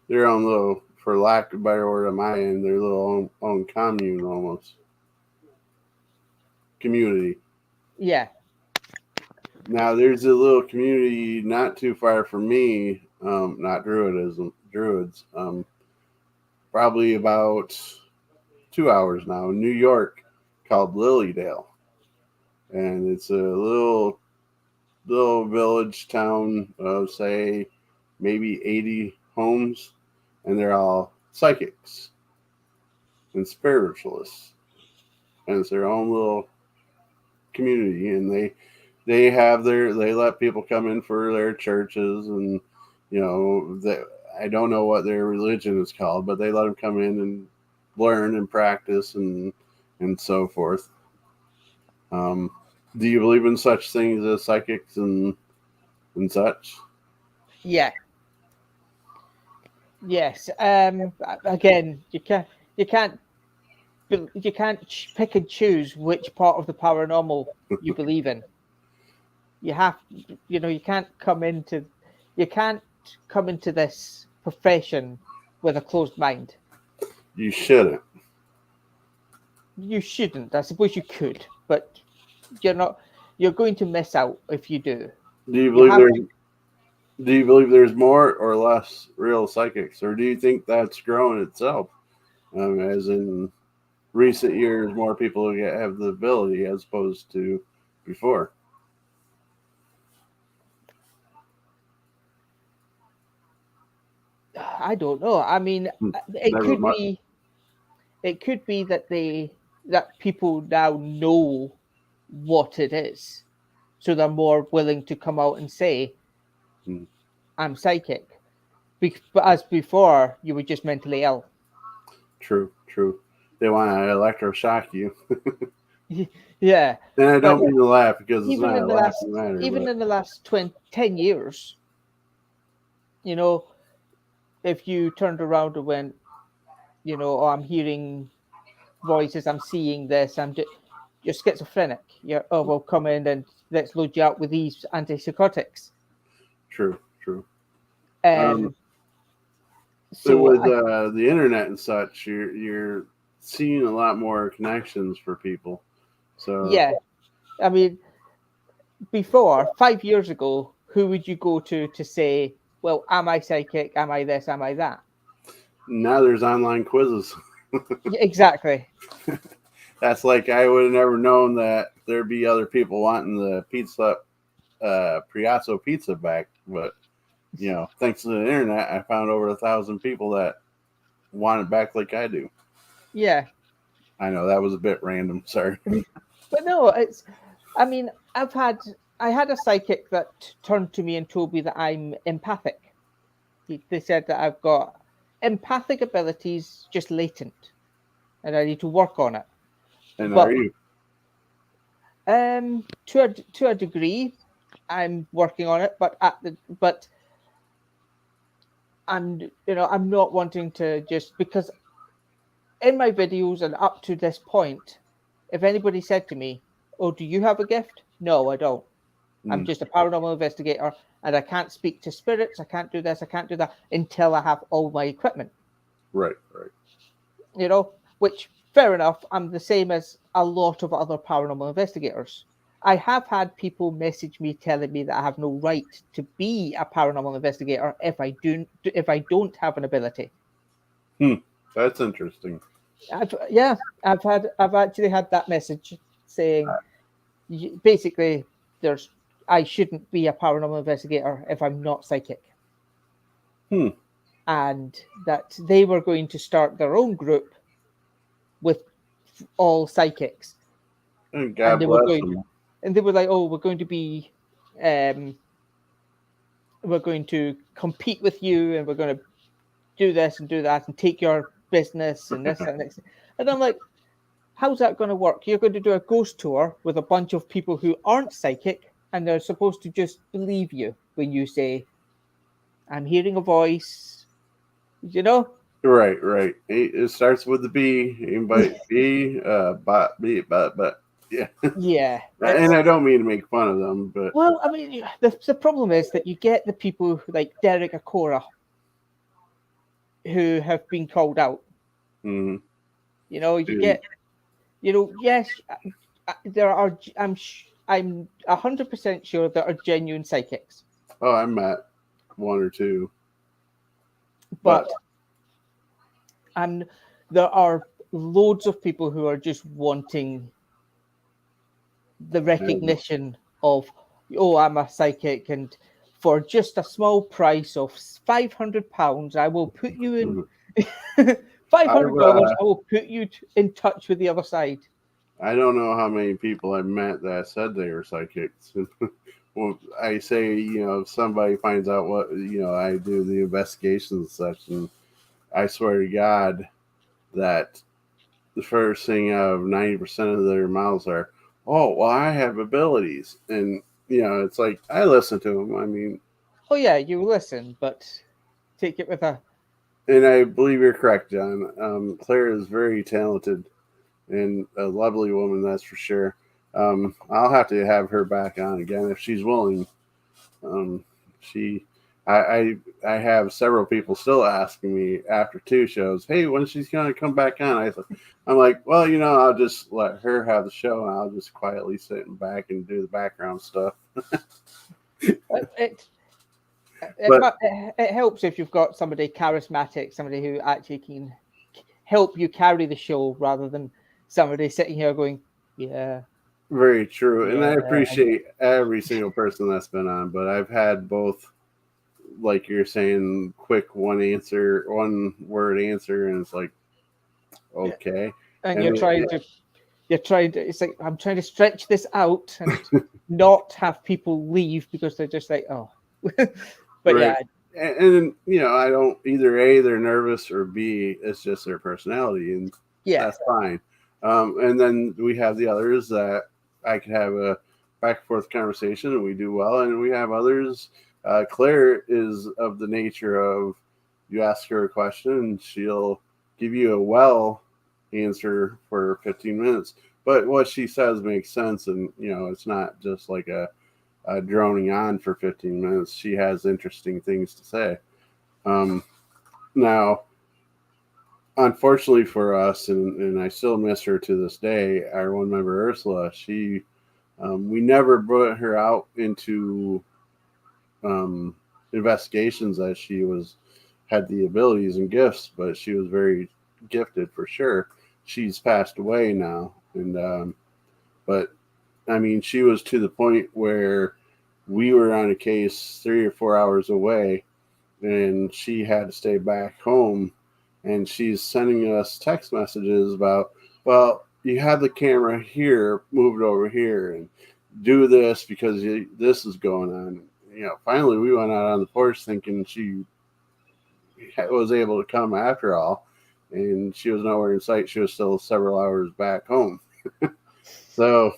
Their own little, for lack of a better word on my end, their little own commune almost. Community. Yeah. Now there's a little community not too far from me, not druids, probably about 2 hours now in New York, called Lilydale, and it's a little village town of say maybe 80 homes, and they're all psychics and spiritualists, and it's their own little community, and they let people come in for their churches, and I don't know what their religion is called, but they let them come in and learn and practice and so forth. Do you believe in such things as psychics and such? Yeah. Yes. Again, you can't pick and choose which part of the paranormal you believe in. You have, you can't come into this profession with a closed mind. You shouldn't. You shouldn't. I suppose you could, but you're not. You're going to miss out if you do. Do you You believe have there's to. Do you believe there's more or less real psychics, or do you think that's growing itself? As in recent years, more people have the ability as opposed to before. I don't know. I mean, it Never could much. be. It could be that people now know what it is, so they're more willing to come out and say, Hmm. "I'm psychic." But as before, you were just mentally ill. True, true. They want to electroshock you, Yeah, and I but don't mean to laugh because it's even not in a the last laughing matter. even But in the last 10 years, you know, if you turned around and went, oh, I'm hearing voices, I'm seeing this, you're schizophrenic. Well, come in and let's load you out with these antipsychotics. true, true. Um, So with the internet and such, you're seeing a lot more connections for people. So yeah, I mean, before 5 years ago, who would you go to say, well, am I psychic? Am I this? Am I that? now there's online quizzes. Yeah, exactly. That's like I would have never known that there'd be other people wanting the pizza, Priazzo pizza back. But thanks to the internet, I found over 1,000 people that want it back like I do. Yeah, I know that was a bit random. Sorry. but no, I mean, I had a psychic that turned to me and told me that I'm empathic. They said that I've got empathic abilities, just latent, and I need to work on it. And are But you? to a degree, I'm working on it. But I'm not wanting to, just because in my videos and up to this point, if anybody said to me, "Oh, do you have a gift?" No, I don't. I'm Mm, just a paranormal investigator, and I can't speak to spirits. I can't do this. I can't do that until I have all my equipment. right, right. Which, fair enough. I'm the same as a lot of other paranormal investigators. I have had people message me telling me that I have no right to be a paranormal investigator if I don't have an ability. Hmm, that's interesting. I've actually had that message saying, basically, there's I shouldn't be a paranormal investigator if I'm not psychic, Hmm, and that they were going to start their own group with all psychics, and and God bless them. they were like, "Oh, um, we're going to compete with you, and we're going to do this and do that, and take your business and this and next." And I'm like, how's that going to work? You're going to do a ghost tour with a bunch of people who aren't psychic, and they're supposed to just believe you when you say, "I'm hearing a voice," you know? Right, right. It starts with the B. Anybody B, B, but yeah. Yeah, And I don't mean to make fun of them, but well, I mean, the problem is that you get the people like Derek Acora who have been called out. mm, You get, yes, there are. I'm 100% sure there are genuine psychics, oh, I met one or two, but but and there are loads of people who are just wanting the um, recognition of, oh, I'm a psychic, and for just a small price of £500, I will put you in. mhm. five I've hundred dollars, I will put you in touch with the other side. I don't know how many people I've met that said they were psychics. Well, I say, if somebody finds out what, I do the investigations and such, and I swear to God that the first thing out of 90% of their mouths are, oh, well, I have abilities. And, it's like, I listen to them. I mean, Oh yeah, you listen, but take it with a. and I believe you're correct, John. Claire is very talented and a lovely woman, that's for sure. I'll have to have her back on again if she's willing. Um, she, I have several people still asking me after 2 shows, hey, when she's gonna come back on? I'm like, well, I'll just let her have the show, and I'll just quietly sit in back and do the background stuff. It But it helps if you've got somebody charismatic, somebody who actually can help you carry the show rather than somebody sitting here going, yeah, very true, and I yeah. appreciate every single person that's been on. But I've had both, like you're saying, quick one word answer, and it's like, okay. And And you're trying to, it's like, I'm trying to stretch this out and not have people leave because they're just like, oh. But right. yeah. And I don't either. A, they're nervous, or B, it's just their personality, and Yeah. that's fine. And then we have the others that I could have a back and forth conversation, and we do well. And we have others. Claire is of the nature of, you ask her a question, and she'll give you a well answer for 15 minutes. But what she says makes sense, and it's not just like a droning on for 15 minutes. She has interesting things to say. Now, unfortunately for us, and I still miss her to this day, our one member, Ursula, we never brought her out into um, investigations as she had the abilities and gifts, but she was very gifted for sure. She's passed away now, but I mean, she was to the point where we were on a case 3 or 4 hours away, and she had to stay back home. And she's sending us text messages about, well, you have the camera here, move it over here, and do this because this is going on. Finally, we went out on the porch thinking she was able to come after all, and she was nowhere in sight. She was still several hours back home. So,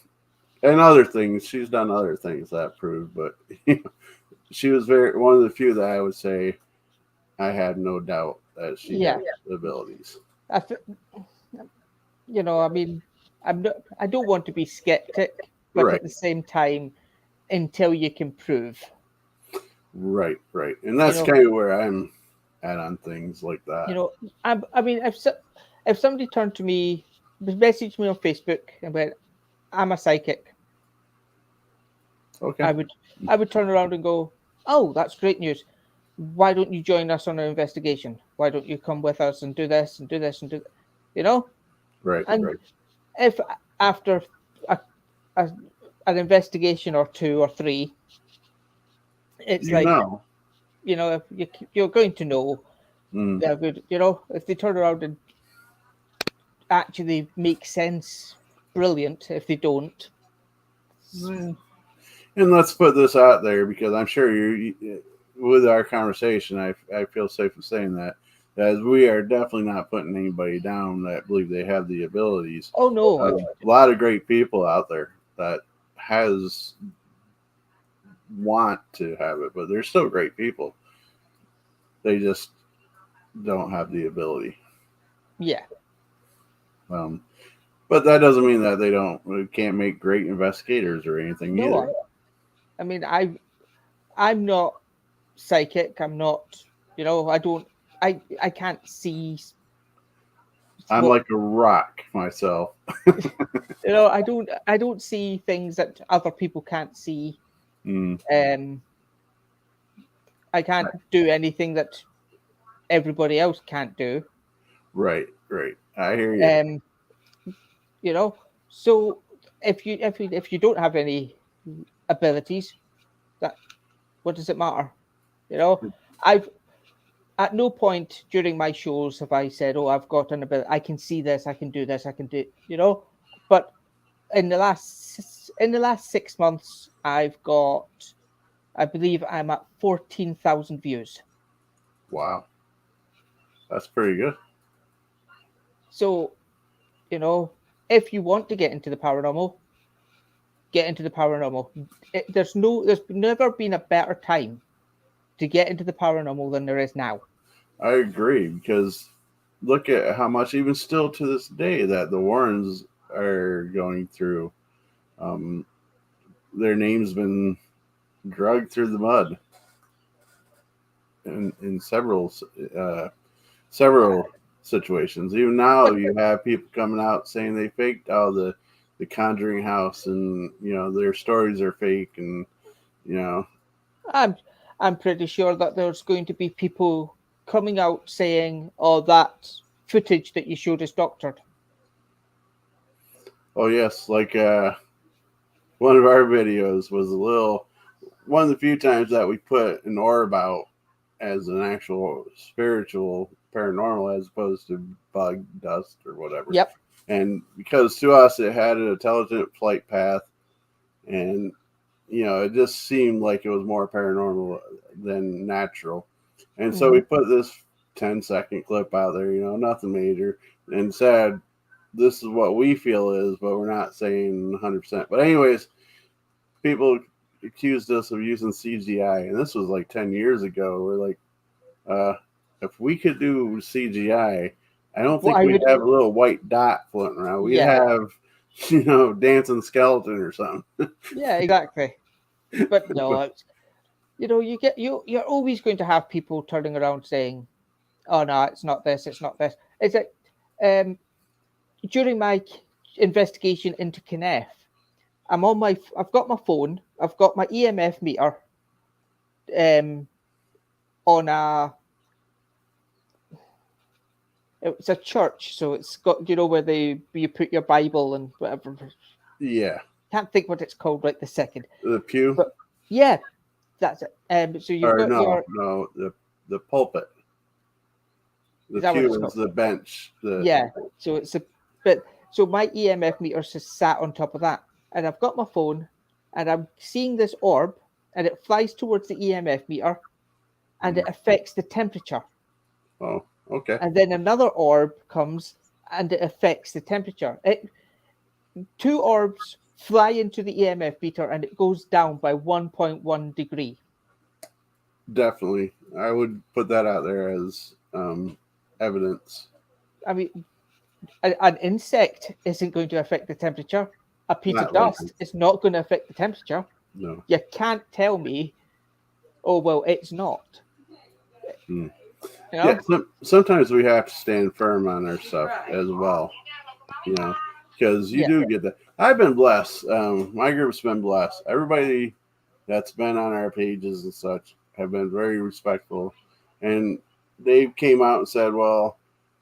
and other things, she's done other things that proved, but she was one of the few that I would say I had no doubt that she Yeah. had abilities. I mean, I don't want to be skeptic, but Right, at the same time, until you can prove. right. And that's kind of where I'm at on things like that. I mean, if somebody turned to me, messaged me on Facebook and went, "I'm a psychic," Okay. I would turn around and go, "Oh, that's great news. Why don't you join us on an investigation? Why don't you come with us and do this and do this and do that?" You know? Right, And right. if after a, a, an investigation or 2 or 3, it's You like, know. if you're going to know Mm, they're good. If they turn around and actually make sense, brilliant. If they don't, and let's put this out there because I'm sure with our conversation, I feel safe in saying that, as we are definitely not putting anybody down that believe they have the abilities. oh no, A lot of great people out there that has want to have it, but they're still great people. They just don't have the ability. yeah, Um, but that doesn't mean that they can't make great investigators or anything no. either. I mean, I'm not psychic. I'm not. I don't. I can't see I'm what. like a rock myself. I don't see things that other people can't see. Mm, I can't do anything that everybody else can't do. right, right. I hear you. Um, so if you don't have any abilities, that what does it matter? I've at no point during my shows have I said, "Oh, I've got an ability. I can see this. I can do this. I can do." But in the last 6 months, I believe I'm at 14,000 views. Wow, that's pretty good. So, if you want to get into the paranormal, get into the paranormal. There's never been a better time to get into the paranormal than there is now. I agree, because look at how much, even still to this day, that the Warrens are going through. Their name's been dragged through the mud in several situations. Even now, you have people coming out saying they faked all the Conjuring house, and their stories are fake, and I'm pretty sure that there's going to be people coming out saying, "Oh, that footage that you showed is doctored." Oh yes, like one of our videos was one of the few times that we put an orb out as an actual spiritual paranormal, as opposed to bug, dust, or whatever. Yep. And because to us it had an intelligent flight path, and it just seemed like it was more paranormal than natural. And so we put this 10-second clip out there, nothing major, and said, this is what we feel is, but we're not saying 100%. But anyways, people accused us of using CGI, and this was like 10 years ago. We're like, if we could do CGI, I don't think we'd have a little white dot floating around. We'd have, dancing skeleton or something. Yeah, exactly. But no, you're always going to have people turning around saying, "Oh no, it's not this, it's not this." It's like during my investigation into Kenneth, I've got my phone, I've got my EMF meter on it's a church, so it's got where you put your Bible and whatever. Yeah. Can't think what it's called right this second. The pew. But yeah, that's it. So you've got the pulpit. The pew is the bench. So it's so my EMF meter is sat on top of that, and I've got my phone, and I'm seeing this orb, and it flies towards the EMF meter, and it affects the temperature. Oh, okay. And then another orb comes, and it affects the temperature. Two orbs fly into the EMF meter, and it goes down by 1.1 degree. Definitely, I would put that out there as evidence. I mean, an insect isn't going to affect the temperature. A piece of dust is not going to affect the temperature. No. You can't tell me, oh, well, it's not. Yeah, sometimes we have to stand firm on our stuff as well, because you do get that. I've been blessed. My group's been blessed. Everybody that's been on our pages and such have been very respectful, and they came out and said, well,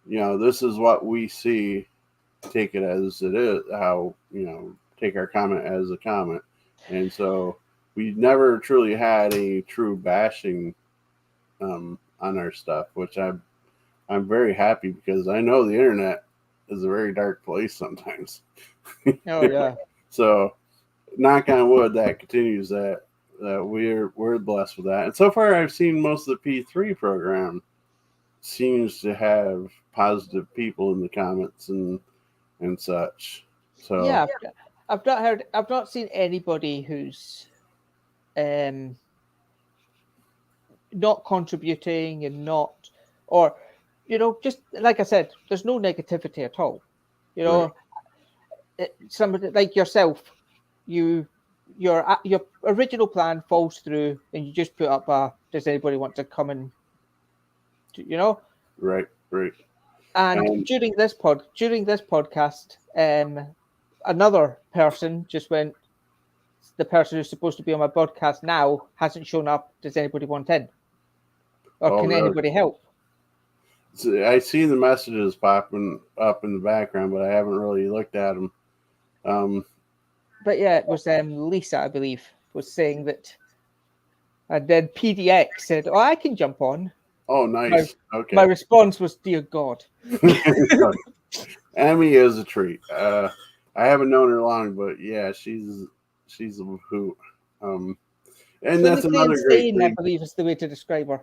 this is what we see. Take it as it is. How, take our comment as a comment. And so we never truly had any true bashing on our stuff, which I'm very happy, because I know the internet is a very dark place sometimes. Oh yeah. So knock on wood that continues, that we're blessed with that. And so far I've seen most of the P3 program seems to have positive people in the comments and such. So yeah, I've not seen anybody who's not contributing and not, or just like I said, there's no negativity at all. Somebody like yourself, your original plan falls through, and you just put up does anybody want to come and right. And during this podcast, another person just went, the person who's supposed to be on my podcast now hasn't shown up. Does anybody want in? Or can anybody help? So I see the messages popping up in the background, but I haven't really looked at them. But yeah, it was Lisa, I believe, was saying that. And then PDX said, "Oh, I can jump on." Oh, nice. Okay. My response was, "Dear God." Emmy is a treat. I I haven't known her long, but yeah, she's a hoot. And that's Clinically another great insane, I thing. believe, is the way to describe her.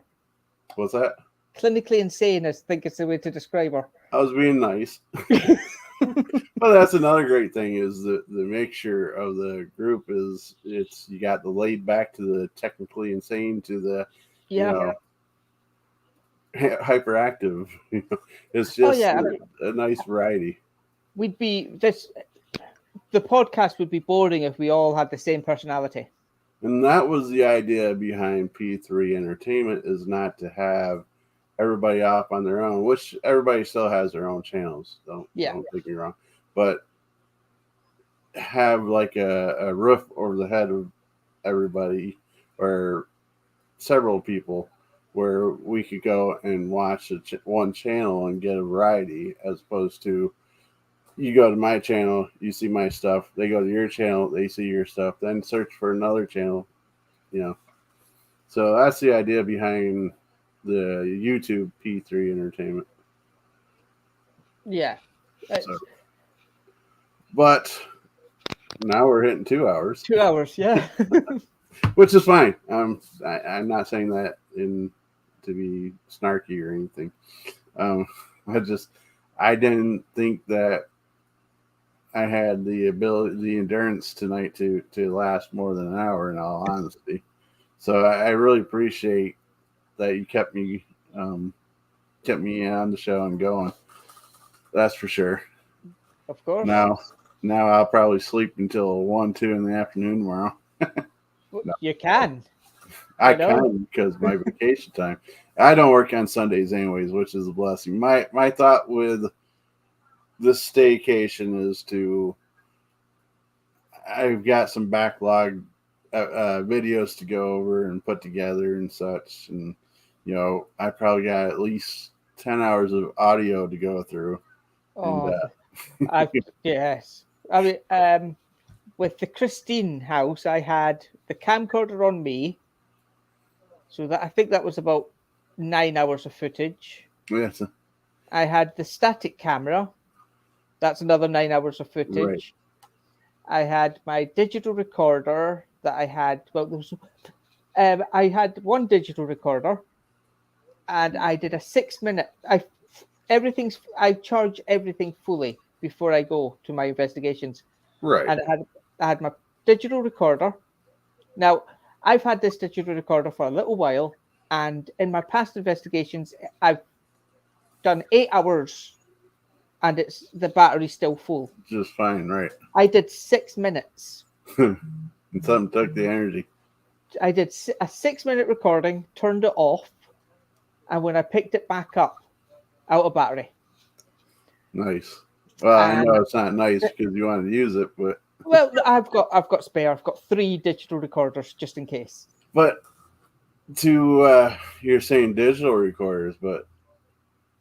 What's that? Clinically insane, I think, is the way to describe her. I was being nice. But that's another great thing is the mixture of the group is you got the laid back to the technically insane to the hyperactive. It's just a nice variety. The podcast would be boring if we all had the same personality. And that was the idea behind P3 Entertainment, is not to have everybody off on their own, which everybody still has their own channels. Don't get me wrong. But have like a roof over the head of everybody or several people where we could go and watch one channel and get a variety, as opposed to you go to my channel, you see my stuff, they go to your channel, they see your stuff, then search for another channel, So that's the idea behind the YouTube P3 Entertainment. Yeah. But now we're hitting 2 hours. 2 hours, yeah. Which is fine. I'm not saying that to be snarky or anything. I didn't think that I had the endurance tonight to last more than an hour, in all honesty. So I really appreciate that you kept me on the show and going. That's for sure. Of course. Now I'll probably sleep until 1, 2 in the afternoon tomorrow. No. You can. I can, because my vacation time. I don't work on Sundays anyways, which is a blessing. My thought with this staycation is I've got some backlog videos to go over and put together and such, and I probably got at least 10 hours of audio to go through. Yes. I mean, with the Christine house, I had the camcorder on me, so that I think that was about 9 hours of footage. Yes. I had the static camera. That's another 9 hours of footage. Right. I had my digital recorder that I had. I had one digital recorder, and I did a 6-minute. I charge everything fully before I go to my investigations. Right. And I had my digital recorder. Now, I've had this digital recorder for a little while, and in my past investigations, I've done 8 hours, and the battery's still full. Just fine, right? I did 6 minutes. And something took the energy. I did a 6-minute recording, turned it off, and when I picked it back up, out of battery. Nice. Well, I know it's not nice because you want to use it, but well, I've got spare. I've got 3 digital recorders just in case. But you're saying digital recorders, but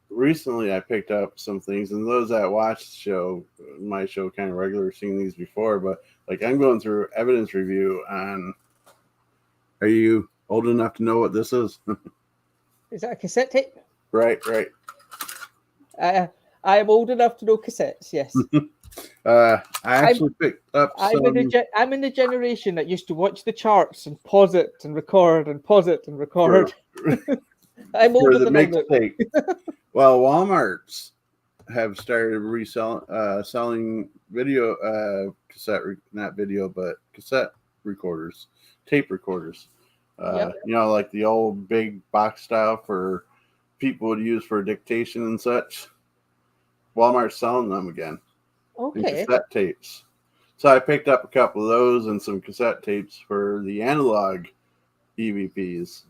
recently I picked up some things, and those that watch my show kind of regular, seen these before, but like I'm going through evidence review on. Are you old enough to know what this is? Is that a cassette tape? Right. I am old enough to know cassettes, yes. I actually picked up some... I'm in the generation that used to watch the charts and pause it and record and pause it and record. I'm older than mixtape. Well, Walmart's have started selling video cassette recorders, tape recorders. Yep. Like the old big box style for people would use for dictation and such. Walmart's selling them again. Okay. Cassette tapes. So I picked up a couple of those and some cassette tapes for the analog EVPs.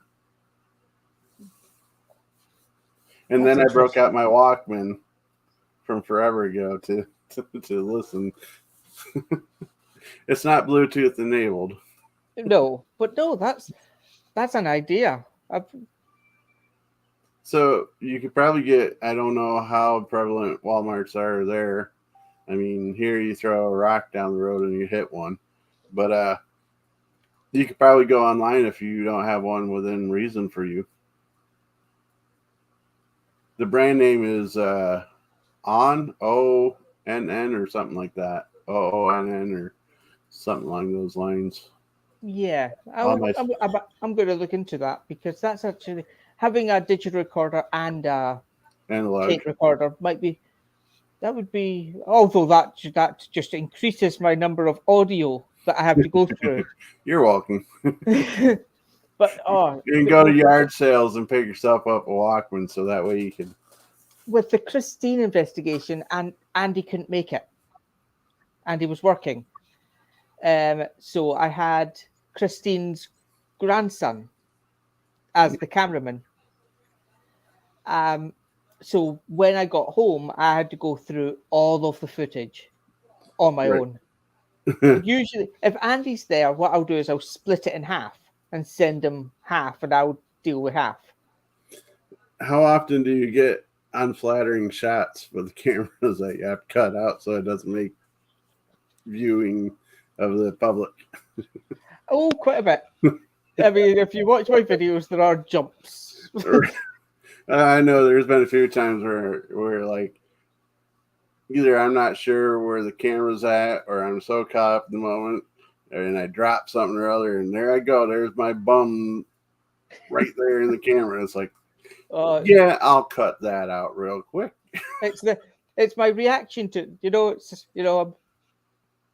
And then I broke out my Walkman from forever ago to listen. It's not Bluetooth enabled. No, that's an idea. So you could probably get, I don't know how prevalent Walmarts are there. I mean, here you throw a rock down the road and you hit one. But you could probably go online if you don't have one within reason for you. The brand name is ONNN or something like that. OONN or something along those lines. Yeah, On my I'm going to look into that because that's actually having a digital recorder and a analog. tape recorder might be that would be although that just increases my number of audio that I have to go through. You're welcome. But You can go to yard sales and pick yourself up a Walkman, so that way you can. with the Christine investigation, and Andy couldn't make it. Andy was working, so I had Christine's grandson as the cameraman. So when I got home, I had to go through all of the footage on my Right. own. Usually, if Andy's there, what I'll do is I'll split it in half and send him half, and I'll deal with half. How often do you get unflattering shots with the cameras that you have to cut out so it doesn't make viewing of the public? Oh, quite a bit. I mean, if you watch my videos, there are jumps. I know there's been a few times where like either I'm not sure where the camera's at or I'm so caught up in the moment and I drop something or other and there I go. There's my bum right there in the camera. It's like, yeah, I'll cut that out real quick. It's my reaction to it's just, I'm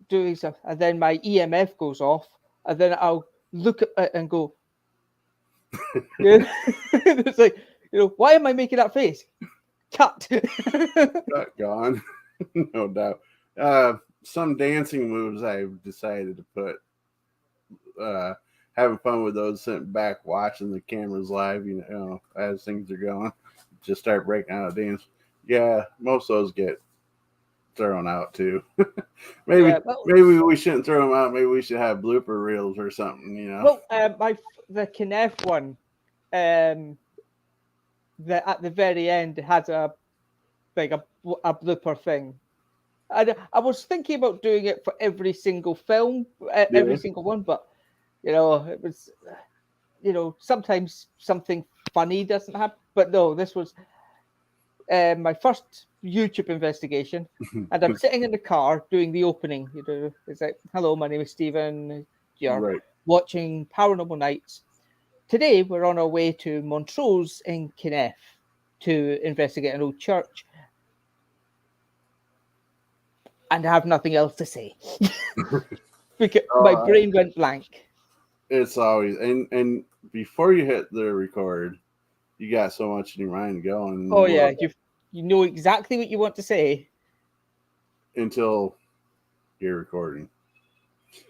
doing stuff and then my EMF goes off and then I'll look at it and go, it's like, why am I making that face? Cut. Cut, gone. No doubt. Some dancing moves I've decided to put. Having fun with those, sitting back watching the cameras live, as things are going, just start breaking out a dance. Yeah, most of those get thrown out too. maybe we shouldn't throw them out. Maybe we should have blooper reels or something. Well, the Kenneth one, at the very end has a blooper thing. I was thinking about doing it for every single film, every single one, but it was, sometimes something funny doesn't happen. But no, this was my first YouTube investigation, and I'm sitting in the car doing the opening. It's like, hello, my name is Stephen. You're watching Paranormal Nights. Today, we're on our way to Montrose in Kenneth to investigate an old church. And I have nothing else to say. Because my brain went blank. It's always, and before you hit the record, you got so much in your mind going. Oh, yeah. You know exactly what you want to say. Until you're recording.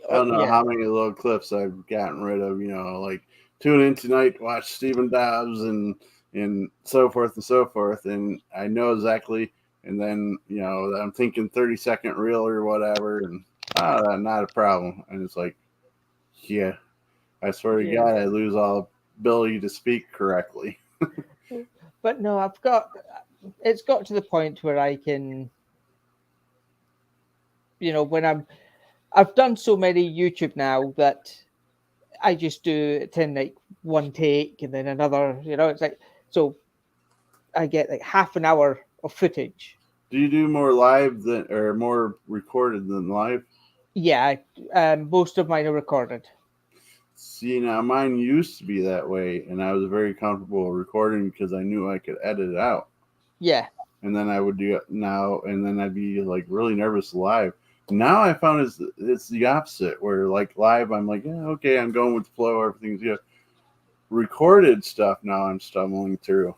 I don't know how many little clips I've gotten rid of, like tune in tonight, watch Stephen Dobbs and so forth and so forth. And I know exactly. And then, I'm thinking 30-second reel or whatever. And not a problem. And it's like, yeah, I swear to God, I lose all ability to speak correctly. But no, it's got to the point where I can, when I've done so many YouTube now that I just do it in like one take and then another, it's like, so I get like half an hour of footage. Do you do more live or more recorded than live? Yeah, most of mine are recorded. See, now mine used to be that way, and I was very comfortable recording because I knew I could edit it out. Yeah. And then I would do it now, and then I'd be like really nervous live. Now I found it's the opposite, where like live, I'm like, yeah, okay, I'm going with the flow, everything's good. Recorded stuff now I'm stumbling through.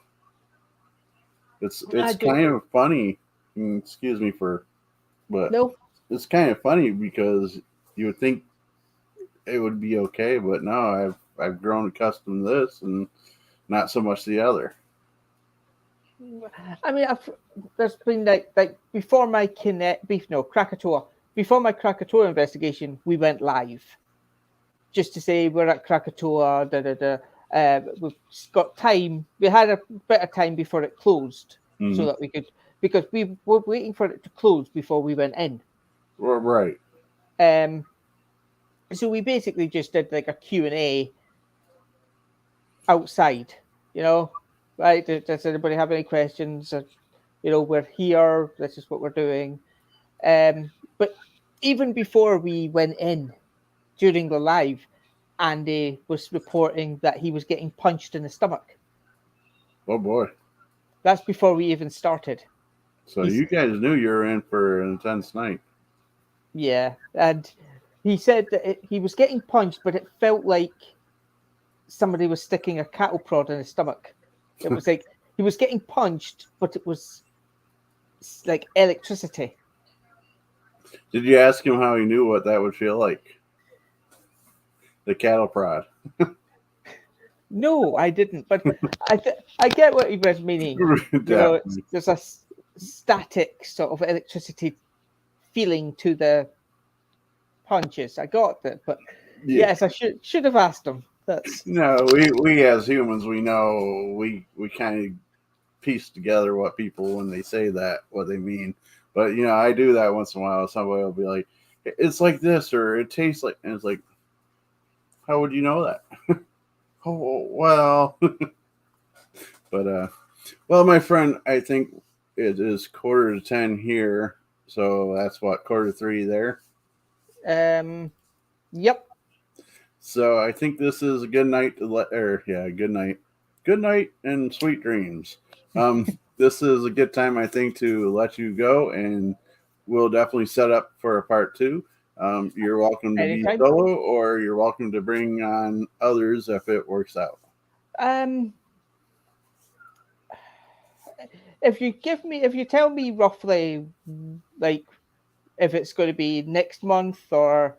It's kind of funny. Excuse me but it's kind of funny because you would think it would be okay, but no, I've grown accustomed to this and not so much the other. I mean, there's been like before my Krakatoa. Before my Krakatoa investigation, we went live, just to say we're at Krakatoa. We've got time. We had a bit of time before it closed, so that we could, because we were waiting for it to close before we went in. Right. So we basically just did like a Q&A outside, right? Does anybody have any questions? We're here. This is what we're doing. But even before we went in during the live, Andy was reporting that he was getting punched in the stomach. Oh boy! That's before we even started. So you guys knew you were in for an intense night. Yeah, and he said that he was getting punched, but it felt like somebody was sticking a cattle prod in his stomach. It was like he was getting punched, but it was like electricity. Did you ask him how he knew what that would feel like? The cattle prod. No, I didn't, but I get what he was meaning. There's a static sort of electricity feeling to the punches. I got that, but yes, I should have asked him. That's no, we as humans, we know we kind of piece together what people when they say that what they mean. But I do that once in a while. Somebody will be like, "It's like this," or "It tastes like," and it's like, how would you know that? Oh well, but well, my friend, I think it is 9:45 here, so that's what 2:45 there. Yep. So I think this is a good night to good night and sweet dreams. This is a good time, I think, to let you go, and we'll definitely set up for a part 2. You're welcome to Anytime. be solo, or you're welcome to bring on others if it works out. If you tell me roughly, like, if it's going to be next month or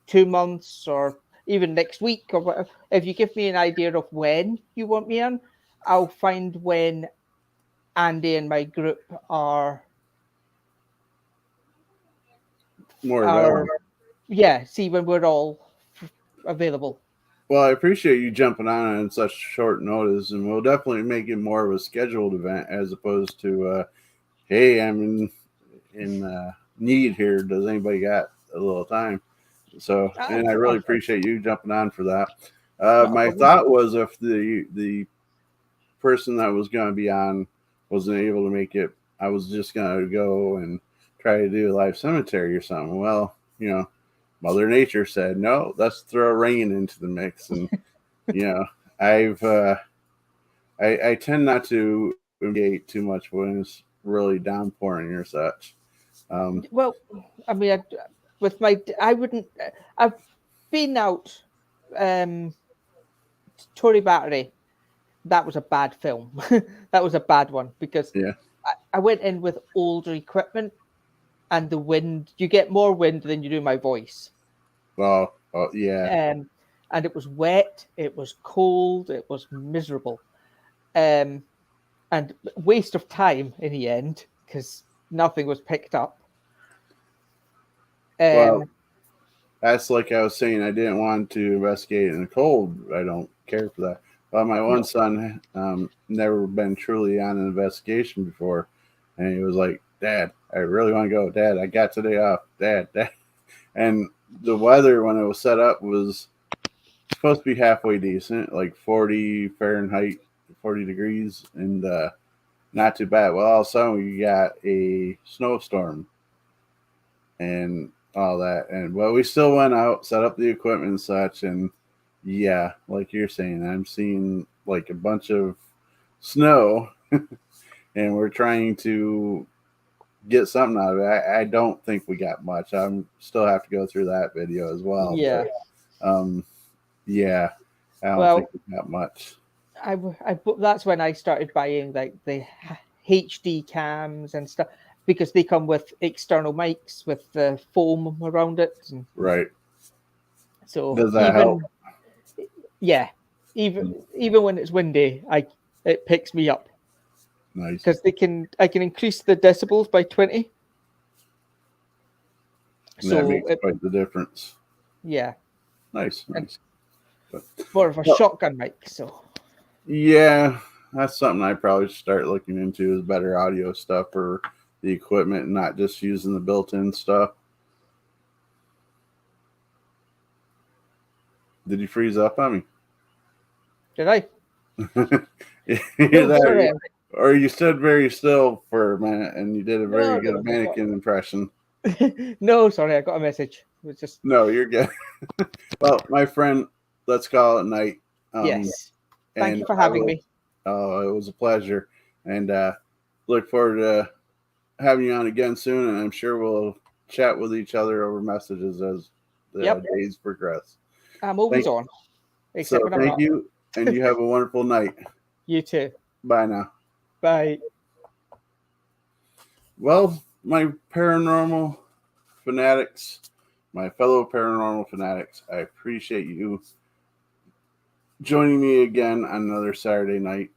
2 months or even next week or whatever, if you give me an idea of when you want me on, I'll find when Andy and my group are More available. See when we're all available. Well, I appreciate you jumping on such short notice, and we'll definitely make it more of a scheduled event as opposed to, hey, I'm in need here. Does anybody got a little time? So, and I really appreciate you jumping on for that. My thought was if the person that was going to be on wasn't able to make it, I was just going to go and try to do a live cemetery or something. Well, Mother Nature said, no, let's throw rain into the mix. And, I tend not to engage too much when it's really downpouring or such. Well, I mean, I've been out, Tory Battery. That was a bad film. That was a bad one because I went in with older equipment and the wind, you get more wind than you do my voice. Well, yeah. And it was wet, it was cold, it was miserable. And waste of time in the end because nothing was picked up. Well, that's like I was saying, I didn't want to investigate in the cold. I don't care for that. But my one son never been truly on an investigation before. And he was like, Dad, I really want to go. Dad, I got today off. Dad. And the weather when it was set up was supposed to be halfway decent, like 40 Fahrenheit, 40 degrees, and not too bad. Well, all of a sudden we got a snowstorm and all that. And well, we still went out, set up the equipment and such. And yeah, like you're saying, I'm seeing like a bunch of snow and we're trying to get something out of it. I don't think we got much. I'm still have to go through that video as well. Yeah. But, I don't think we got much. That's when I started buying like the HD cams and stuff because they come with external mics with the foam around it. Right. So does that help? Yeah. Even when it's windy, it picks me up. Nice. Because I can increase the decibels by 20. And that makes quite the difference. Yeah. Nice. But, more of a shotgun mic, so. Yeah, that's something I probably should start looking into is better audio stuff for the equipment and not just using the built-in stuff. Did you freeze up on me? Did I? Or you stood very still for a minute and you did a very good mannequin impression. No, sorry, I got a message. It was just No, you're good. Well, my friend, let's call it night. yes. Thank And you for I having will. me. Oh, it was a pleasure, and look forward to having you on again soon. And I'm sure we'll chat with each other over messages as the Yep, days progress. I'm always Thank on, except so. when I'm Thank not. you, and you have a wonderful night. You too. Bye now. Bye. Well, my paranormal fanatics, my fellow paranormal fanatics, I appreciate you joining me again on another Saturday night.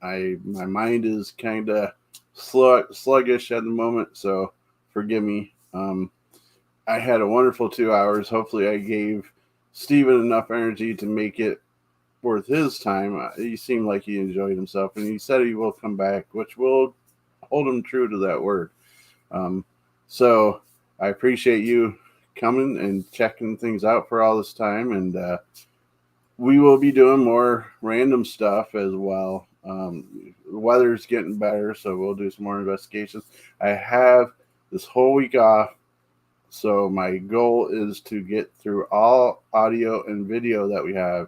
My mind is kind of sluggish at the moment, so forgive me. I had a wonderful 2 hours. Hopefully, I gave Steven enough energy to make it worth his time. He seemed like he enjoyed himself, and he said he will come back, which will hold him true to that word. Um, so I appreciate you coming and checking things out for all this time, and we will be doing more random stuff as well. The weather's getting better, so we'll do some more investigations. I have this whole week off, so my goal is to get through all audio and video that we have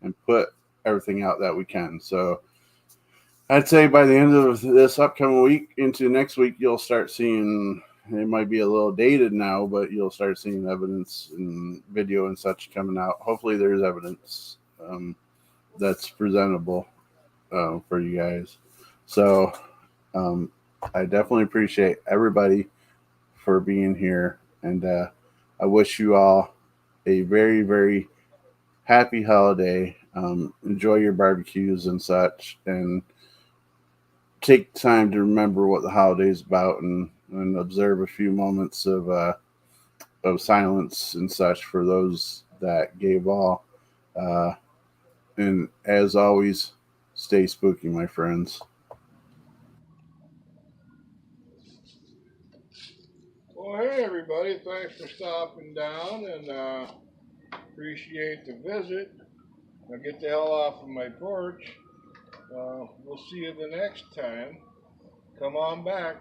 and put everything out that we can. So I'd say by the end of this upcoming week into next week, you'll start seeing. It might be a little dated now, but you'll start seeing evidence and video and such coming out. Hopefully, there's evidence that's presentable for you guys. So um, I definitely appreciate everybody for being here, and I wish you all a very, very happy holiday. Enjoy your barbecues and such, and take time to remember what the holiday is about, and observe a few moments of silence and such for those that gave all. Uh, and as always, stay spooky, my friends. Well, hey everybody, thanks for stopping down and appreciate the visit. Now get the hell off of my porch. We'll see you the next time. Come on back.